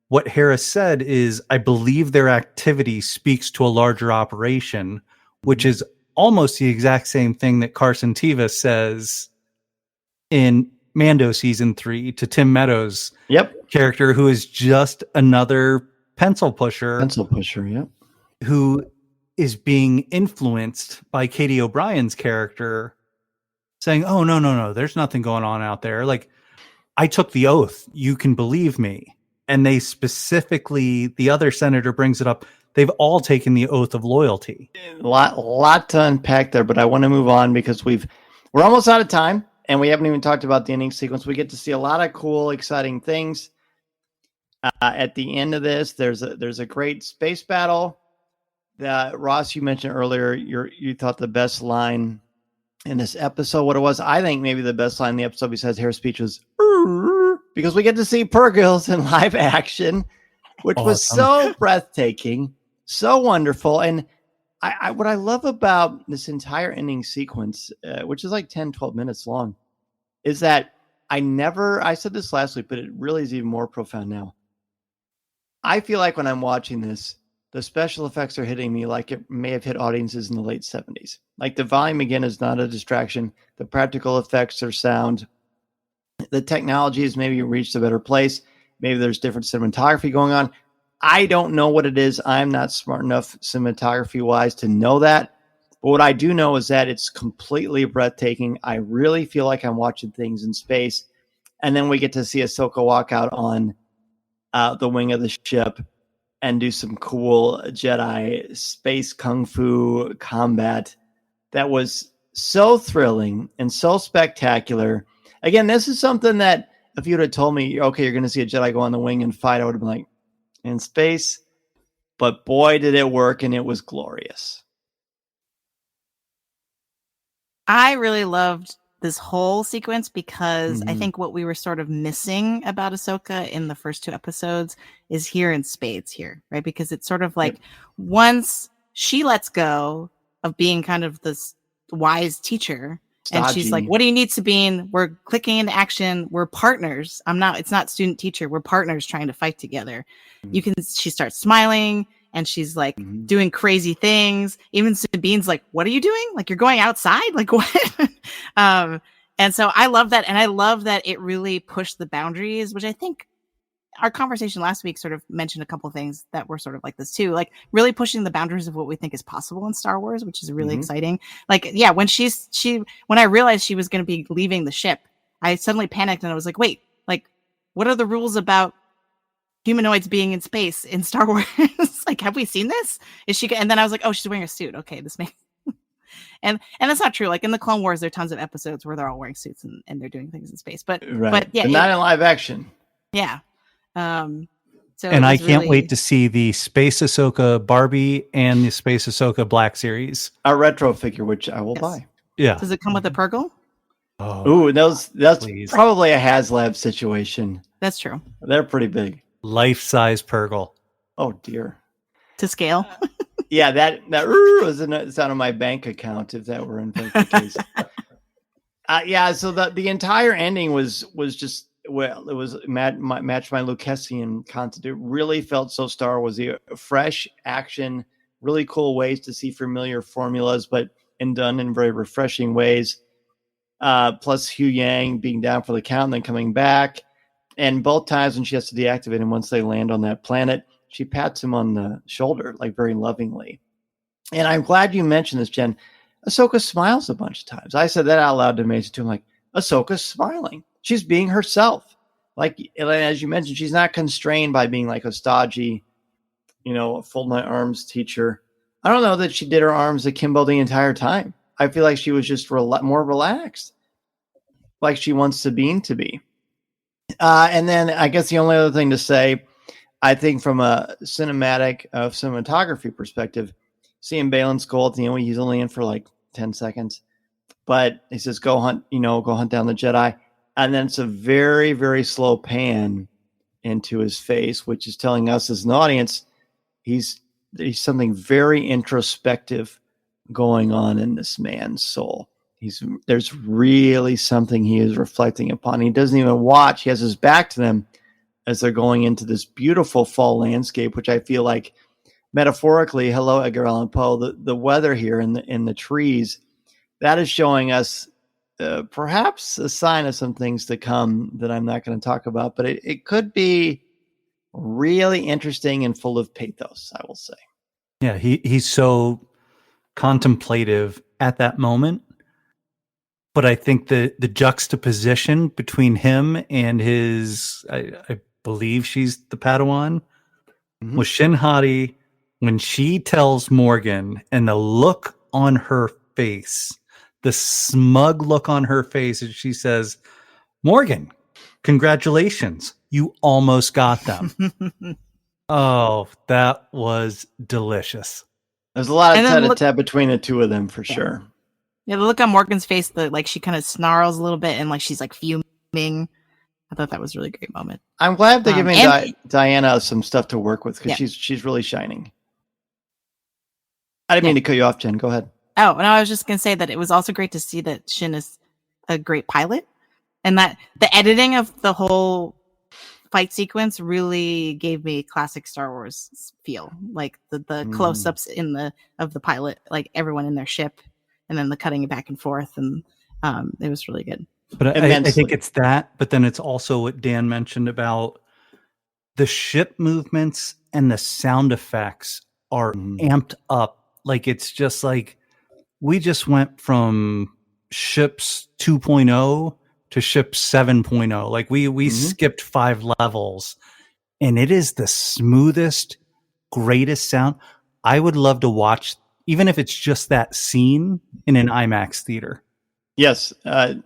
what Hera said is, I believe their activity speaks to a larger operation, which is almost the exact same thing that Carson Teva says in Mando season 3 to Tim Meadows' character, who is just another pencil pusher. Yep. Who is being influenced by Katie O'Brien's character, saying, oh, no, there's nothing going on out there. I took the oath. You can believe me. And they specifically, the other senator brings it up. They've all taken the oath of loyalty. A lot to unpack there, but I want to move on because we're almost out of time and we haven't even talked about the ending sequence. We get to see a lot of cool, exciting things. At the end of this, there's a great space battle that Ross, you mentioned earlier. You thought the best line in this episode, what it was. I think maybe the best line in the episode besides Hera's speech was because we get to see Purgils in live action, which was so breathtaking, so wonderful. And what I love about this entire ending sequence, which is 10, 12 minutes long, is that I said this last week, but it really is even more profound now. I feel like when I'm watching this, the special effects are hitting me like it may have hit audiences in the late 70s. The volume, again, is not a distraction. The practical effects are sound. The technology has maybe reached a better place. Maybe there's different cinematography going on. I don't know what it is. I'm not smart enough cinematography-wise to know that. But what I do know is that it's completely breathtaking. I really feel like I'm watching things in space. And then we get to see Ahsoka walk out on the wing of the ship and do some cool Jedi space kung fu combat that was so thrilling and so spectacular. Again, this is something that if you would have told me, okay, you're going to see a Jedi go on the wing and fight, I would have been like, in space. But boy, did it work, and it was glorious. I really loved this whole sequence because I Mhm. think what we were sort of missing about Ahsoka in the first 2 episodes is here in spades here, right? Because it's sort of like once she lets go of being kind of this wise teacher and she's like, Stodgy. what do you need, Sabine? We're clicking into action. We're partners. It's not student teacher. We're partners trying to fight together. She starts smiling and she's like doing crazy things. Even Sabine's like, what are you doing? Like, you're going outside? Like, what? And so I love that. And I love that it really pushed the boundaries, which I think our conversation last week sort of mentioned a couple of things that were sort of like this too, like really pushing the boundaries of what we think is possible in Star Wars, which is really exciting. Like, yeah, when when I realized she was going to be leaving the ship, I suddenly panicked and I was like, wait, like, what are the rules about humanoids being in space in Star Wars? Like, have we seen this? And then I was like, oh, she's wearing a suit. Okay, this makes and that's not true. Like in the Clone Wars, there are tons of episodes where they're all wearing suits and they're doing things in space. But yeah, but not in live action. Yeah. So and I can't wait to see the Space Ahsoka Barbie and the Space Ahsoka Black series. A retro figure, which I will buy. Yeah. Does it come with a Purgle? Oh, ooh, that's probably a HasLab situation. That's true. They're pretty big. Life-size Purgle. Oh dear. To scale. Yeah, that was the sound of my bank account if that were in fact the case. Yeah, so the entire ending was just, well, it was matched my Lucasian content. It really felt so Star Wars-y, fresh action, really cool ways to see familiar formulas, but done in very refreshing ways. Plus Hu Yang being down for the count and then coming back. And both times when she has to deactivate him, once they land on that planet, she pats him on the shoulder, like very lovingly. And I'm glad you mentioned this, Jen. Ahsoka smiles a bunch of times. I said that out loud to Mason too. I'm like, Ahsoka's smiling. She's being herself. Like, as you mentioned, she's not constrained by being like a stodgy, fold my arms teacher. I don't know that she did her arms akimbo the entire time. I feel like she was just more relaxed, like she wants Sabine to be. And then I guess the only other thing to say, I think from a cinematography perspective, seeing Baylan Skoll at the end, he's only in for like 10 seconds, but he says, go hunt down the Jedi. And then it's a very, very slow pan into his face, which is telling us as an audience, he's something very introspective going on in this man's soul. There's really something he is reflecting upon. He doesn't even watch. He has his back to them as they're going into this beautiful fall landscape, which I feel like metaphorically, hello, Edgar Allan Poe, the weather here in the trees, that is showing us perhaps a sign of some things to come that I'm not going to talk about, but it could be really interesting and full of pathos, I will say. Yeah, he's so contemplative at that moment. But I think the juxtaposition between him and his, I believe she's the Padawan, with Shin Hati, when she tells Morgan, and the look on her face, the smug look on her face, and she says, Morgan, congratulations, you almost got them. Oh, that was delicious. There's a lot of tete-a-tete between the two of them for sure. Yeah, the look on Morgan's face, like she kind of snarls a little bit and like she's like fuming. I thought that was a really great moment. I'm glad they're giving Diana some stuff to work with because she's really shining. I didn't mean to cut you off, Jen. Go ahead. Oh, and I was just going to say that it was also great to see that Shin is a great pilot and that the editing of the whole fight sequence really gave me classic Star Wars feel. Like the close-ups of the pilot, like everyone in their ship, and then the cutting it back and forth, and it was really good. But I think it's that, but then it's also what Dan mentioned about the ship movements and the sound effects are amped up. Like, it's just like, we just went from ships 2.0 to ships 7.0. Like we skipped 5 levels, and it is the smoothest, greatest sound. I would love to watch, even if it's just that scene in an IMAX theater. Yes. I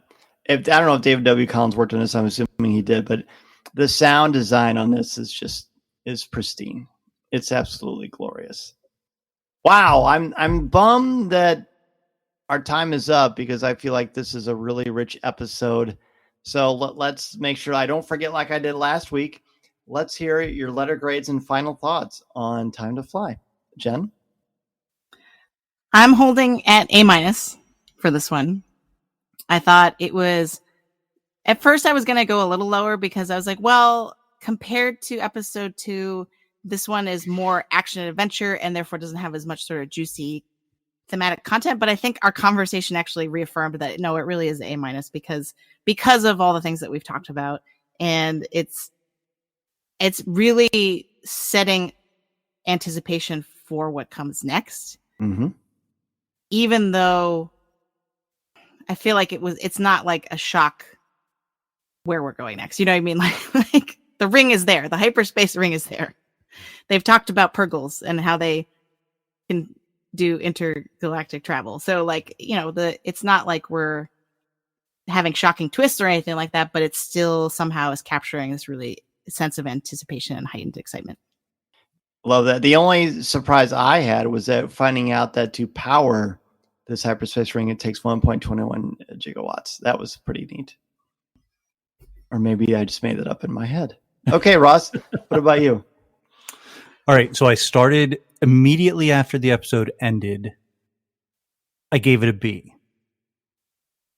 don't know if David W. Collins worked on this. I'm assuming he did, but the sound design on this is pristine. It's absolutely glorious. Wow. I'm bummed that our time is up because I feel like this is a really rich episode. So let's make sure I don't forget like I did last week. Let's hear your letter grades and final thoughts on Time to Fly. Jen? I'm holding at A- for this one. I thought it was, at first I was going to go a little lower because I was like, well, compared to episode 2, this one is more action and adventure and therefore doesn't have as much sort of juicy thematic content. But I think our conversation actually reaffirmed that, no, it really is A- because of all the things that we've talked about. And it's really setting anticipation for what comes next. Mm-hmm. Even though I feel like it's not like a shock where we're going next. You know what I mean? Like the ring is there. The hyperspace ring is there. They've talked about Purgles and how they can do intergalactic travel. So like, you know, it's not like we're having shocking twists or anything like that, but it still somehow is capturing this really sense of anticipation and heightened excitement. Love that. The only surprise I had was that finding out that to power this hyperspace ring, it takes 1.21 gigawatts. That was pretty neat. Or maybe I just made that up in my head. Okay, Ross, what about you? All right. So I started immediately after the episode ended. I gave it a B.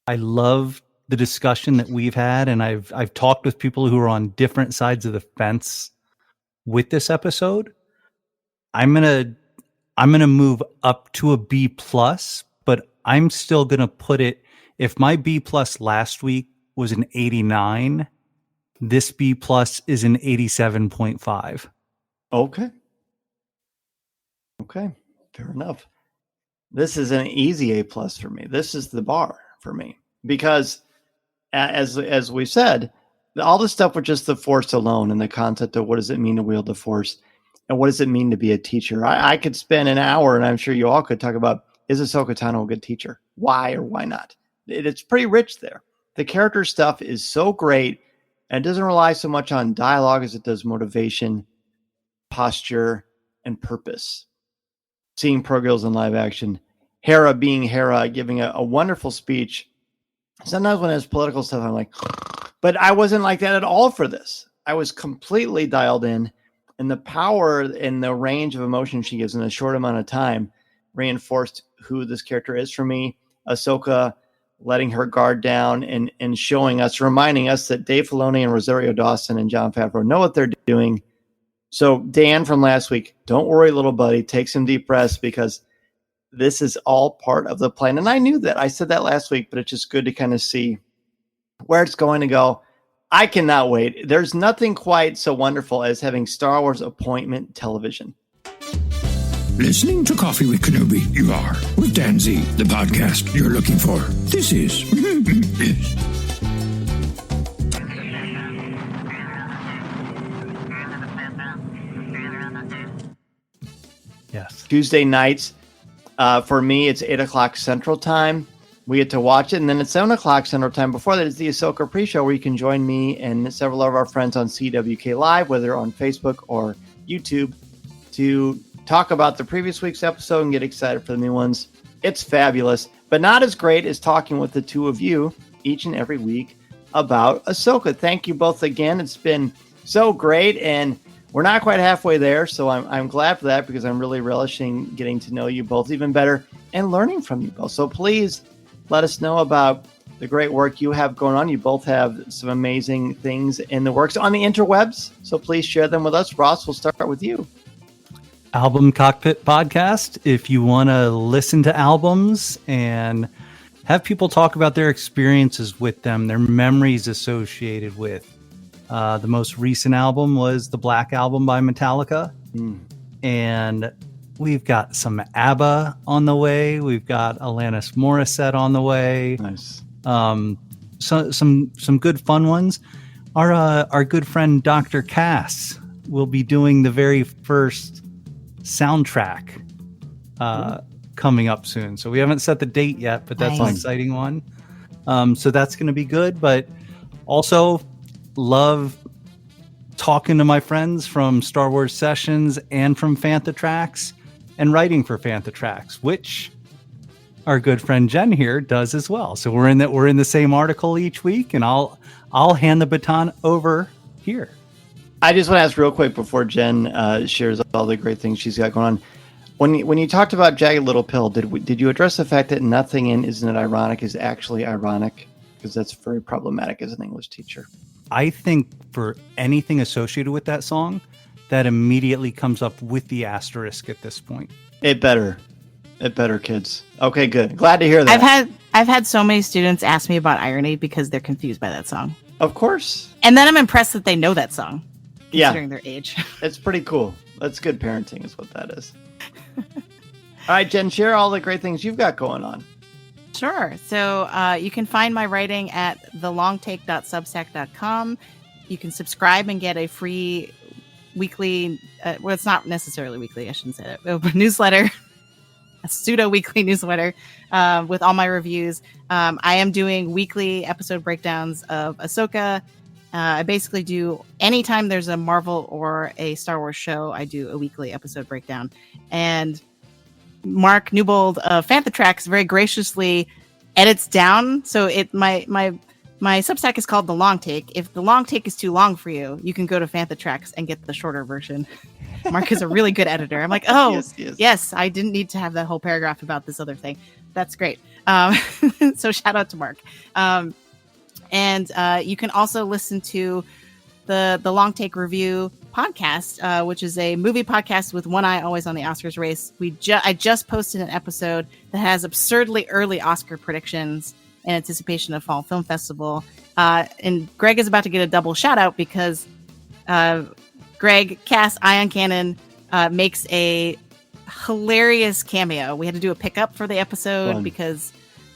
I love the discussion that we've had, and I've talked with people who are on different sides of the fence with this episode. I'm gonna move up to a B plus, but I'm still gonna put it. If my B plus last week was an 89, this B plus is an 87.5. Okay, fair enough. This is an easy A plus for me. This is the bar for me because, as we said, all the stuff with just the Force alone and the concept of what does it mean to wield the Force and what does it mean to be a teacher. I could spend an hour, and I'm sure you all could talk about, is Ahsoka Tano a good teacher? Why or why not? It's pretty rich there. The character stuff is so great and it doesn't rely so much on dialogue as it does motivation, posture, and purpose. Seeing Purgles in live action, Hera being Hera, giving a wonderful speech. Sometimes when it's political stuff, I'm like, but I wasn't like that at all for this. I was completely dialed in, and the power and the range of emotion she gives in a short amount of time reinforced who this character is for me. Ahsoka letting her guard down and showing us, reminding us that Dave Filoni and Rosario Dawson and Jon Favreau know what they're doing. So Dan from last week, don't worry, little buddy, take some deep breaths because this is all part of the plan. And I knew that. I said that last week, but it's just good to kind of see where it's going to go. I cannot wait. There's nothing quite so wonderful as having Star Wars appointment television. Listening to Coffee with Kenobi, you are. With Dan Z, the podcast you're looking for. This is... yes. Yes. Tuesday nights, for me, it's 8 o'clock Central Time. We get to watch it, and then at 7 o'clock Central Time, before that is the Ahsoka pre-show, where you can join me and several of our friends on CWK Live, whether on Facebook or YouTube, to talk about the previous week's episode and get excited for the new ones. It's fabulous, but not as great as talking with the two of you each and every week about Ahsoka. Thank you both again. It's been so great, and we're not quite halfway there, so I'm glad for that because I'm really relishing getting to know you both even better and learning from you both. So please let us know about the great work you have going on. You both have some amazing things in the works on the interwebs, so please share them with us. Ross, we'll start with you. Album Cockpit Podcast. If you want to listen to albums and have people talk about their experiences with them, their memories associated with. The most recent album was the Black Album by Metallica. And we've got some ABBA on the way. We've got Alanis Morissette on the way. Nice. So some good fun ones. Our good friend Dr. Cass will be doing the very first soundtrack coming up soon. So we haven't set the date yet, but that's an exciting one. So that's going to be good. But also love talking to my friends from Star Wars Sessions and from Fantha Tracks and writing for Fantha Tracks, which our good friend Jen here does as well. So we're in the same article each week, and I'll hand the baton over here. I just want to ask real quick before Jen shares all the great things she's got going on. When you talked about Jagged Little Pill, did you address the fact that nothing in Isn't It Ironic is actually ironic? Because that's very problematic as an English teacher. I think for anything associated with that song, that immediately comes up with the asterisk at this point. It better, kids. Okay, good. Glad to hear that. I've had so many students ask me about irony because they're confused by that song. Of course. And then I'm impressed that they know that song, considering their age. It's pretty cool. That's good parenting is what that is. All right, Jen, share all the great things you've got going on. Sure. So you can find my writing at thelongtake.substack.com. You can subscribe and get a free weekly, well, it's not necessarily weekly, I shouldn't say that, a newsletter, a pseudo-weekly newsletter with all my reviews. I am doing weekly episode breakdowns of Ahsoka. I basically do, anytime there's a Marvel or a Star Wars show, I do a weekly episode breakdown. And Mark Newbold of Fantha Tracks very graciously edits down. So my Substack is called The Long Take. If The Long Take is too long for you, you can go to Fantha Tracks and get the shorter version. Mark is a really good editor. I'm like, oh, yes, I didn't need to have that whole paragraph about this other thing. That's great. So shout out to Mark. And you can also listen to the Long Take Review podcast, which is a movie podcast with one eye always on the Oscars race. I just posted an episode that has absurdly early Oscar predictions in anticipation of Fall Film Festival. And Greg is about to get a double shout out because Greg Cass Ion Cannon makes a hilarious cameo. We had to do a pickup for the episode because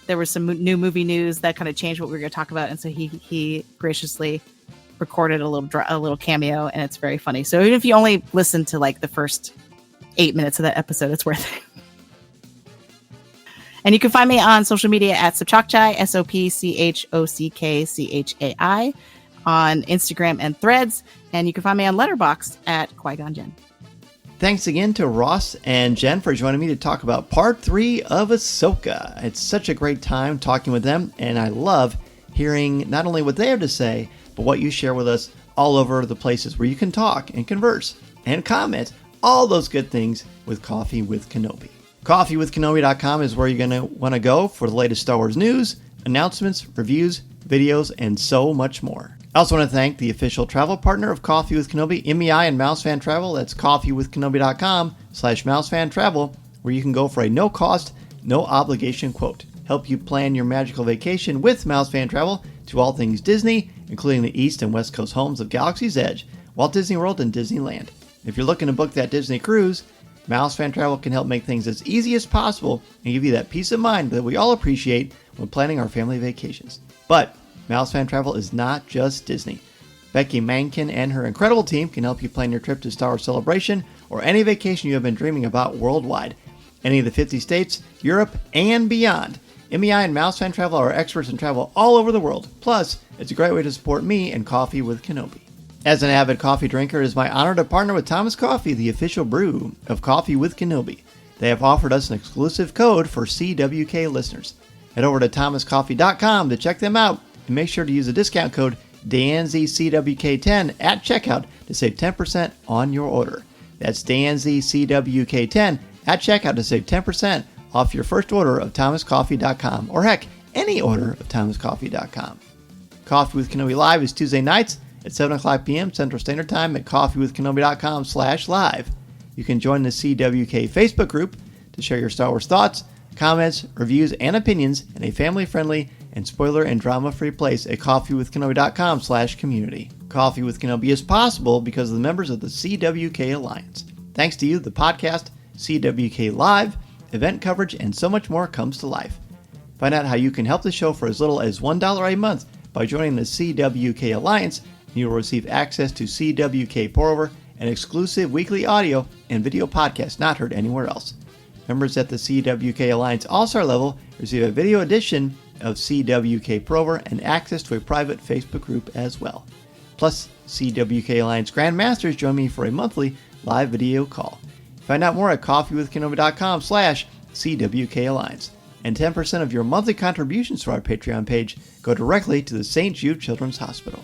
there was some new movie news that kind of changed what we were going to talk about, and so he graciously recorded a little cameo, and it's very funny. So even if you only listen to like the first 8 minutes of that episode, it's worth it. And you can find me on social media at Sopchockchai, Sopchockchai, on Instagram and Threads, and you can find me on Letterboxd at Qui-Gon Jen. Thanks again to Ross and Jen for joining me to talk about part 3 of Ahsoka. It's such a great time talking with them, and I love hearing not only what they have to say, but what you share with us all over the places where you can talk and converse and comment, all those good things with Coffee with Kenobi. CoffeeWithKenobi.com is where you're going to want to go for the latest Star Wars news, announcements, reviews, videos, and so much more. I also want to thank the official travel partner of Coffee with Kenobi, MEI and MouseFan Travel. That's coffeewithkenobi.com/MouseFanTravel, where you can go for a no-cost, no-obligation quote. Help you plan your magical vacation with MouseFan Travel to all things Disney, including the East and West Coast homes of Galaxy's Edge, Walt Disney World, and Disneyland. If you're looking to book that Disney cruise, MouseFan Travel can help make things as easy as possible and give you that peace of mind that we all appreciate when planning our family vacations. But MouseFan Travel is not just Disney. Becky Mankin and her incredible team can help you plan your trip to Star Wars Celebration or any vacation you have been dreaming about worldwide. Any of the 50 states, Europe, and beyond. MEI and MouseFan Travel are experts in travel all over the world. Plus, it's a great way to support me and Coffee with Kenobi. As an avid coffee drinker, it is my honor to partner with Thomas Coffee, the official brew of Coffee with Kenobi. They have offered us an exclusive code for CWK listeners. Head over to thomascoffee.com to check them out and make sure to use the discount code DanZCWK10 at checkout to save 10% on your order. That's DanZCWK10 at checkout to save 10% off your first order of thomascoffee.com, or heck, any order of thomascoffee.com. Coffee with Kenobi Live is Tuesday nights at 7 o'clock p.m. Central Standard Time at coffeewithkenobi.com/live. You can join the CWK Facebook group to share your Star Wars thoughts, comments, reviews, and opinions in a family-friendly and spoiler and drama-free place at coffeewithkenobi.com/community. Coffee with Kenobi is possible because of the members of the CWK Alliance. Thanks to you, the podcast, CWK Live, event coverage, and so much more comes to life. Find out how you can help the show for as little as $1 a month by joining the CWK Alliance, and you will receive access to CWK Pour-Over, an exclusive weekly audio and video podcast not heard anywhere else. Members at the CWK Alliance All-Star level receive a video edition of CWK Pour-Over and access to a private Facebook group as well. Plus, CWK Alliance Grandmasters join me for a monthly live video call. Find out more at coffeewithkenobi.com/CWK Alliance. and 10% of your monthly contributions to our Patreon page go directly to the St. Jude Children's Hospital.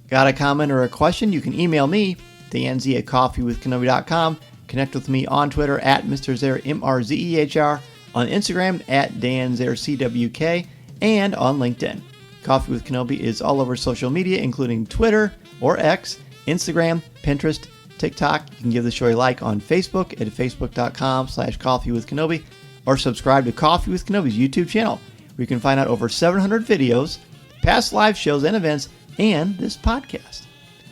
Got a comment or a question? You can email me, danz at coffeewithkenobi.com. Connect with me on Twitter at Mr. Zer, MRZEHR, on Instagram at DanZerCWK, and on LinkedIn. Coffee with Kenobi is all over social media, including Twitter or X, Instagram, Pinterest, TikTok. You can give the show a like on Facebook at facebook.com/coffeewithkenobi, or subscribe to Coffee with Kenobi's YouTube channel, where you can find out over 700 videos, past live shows and events, and this podcast.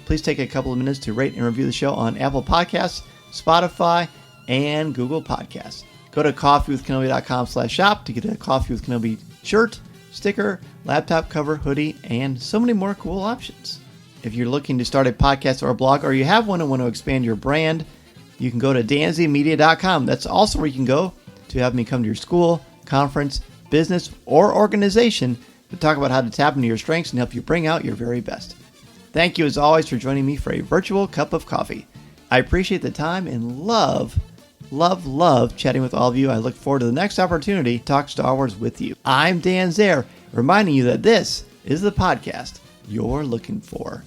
Please take a couple of minutes to rate and review the show on Apple Podcasts, Spotify, and Google Podcasts. Go to coffeewithkenobi.com/shop to get a Coffee with Kenobi shirt, sticker, laptop cover, hoodie, and so many more cool options. If you're looking to start a podcast or a blog, or you have one and want to expand your brand, you can go to danzmedia.com. That's also where you can go to have me come to your school, conference, business, or organization to talk about how to tap into your strengths and help you bring out your very best. Thank you as always for joining me for a virtual cup of coffee. I appreciate the time and love chatting with all of you. I look forward to the next opportunity to talk Star Wars with you. I'm Dan Zer, reminding you that this is the podcast you're looking for.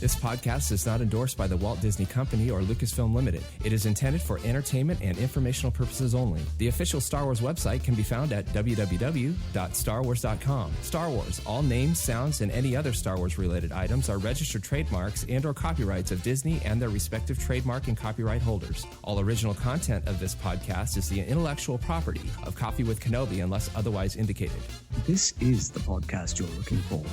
This podcast is not endorsed by the Walt Disney Company or Lucasfilm Limited. It is intended for entertainment and informational purposes only. The official Star Wars website can be found at www.starwars.com. Star Wars, all names, sounds, and any other Star Wars-related items are registered trademarks and or copyrights of Disney and their respective trademark and copyright holders. All original content of this podcast is the intellectual property of Coffee with Kenobi unless otherwise indicated. This is the podcast you're looking for.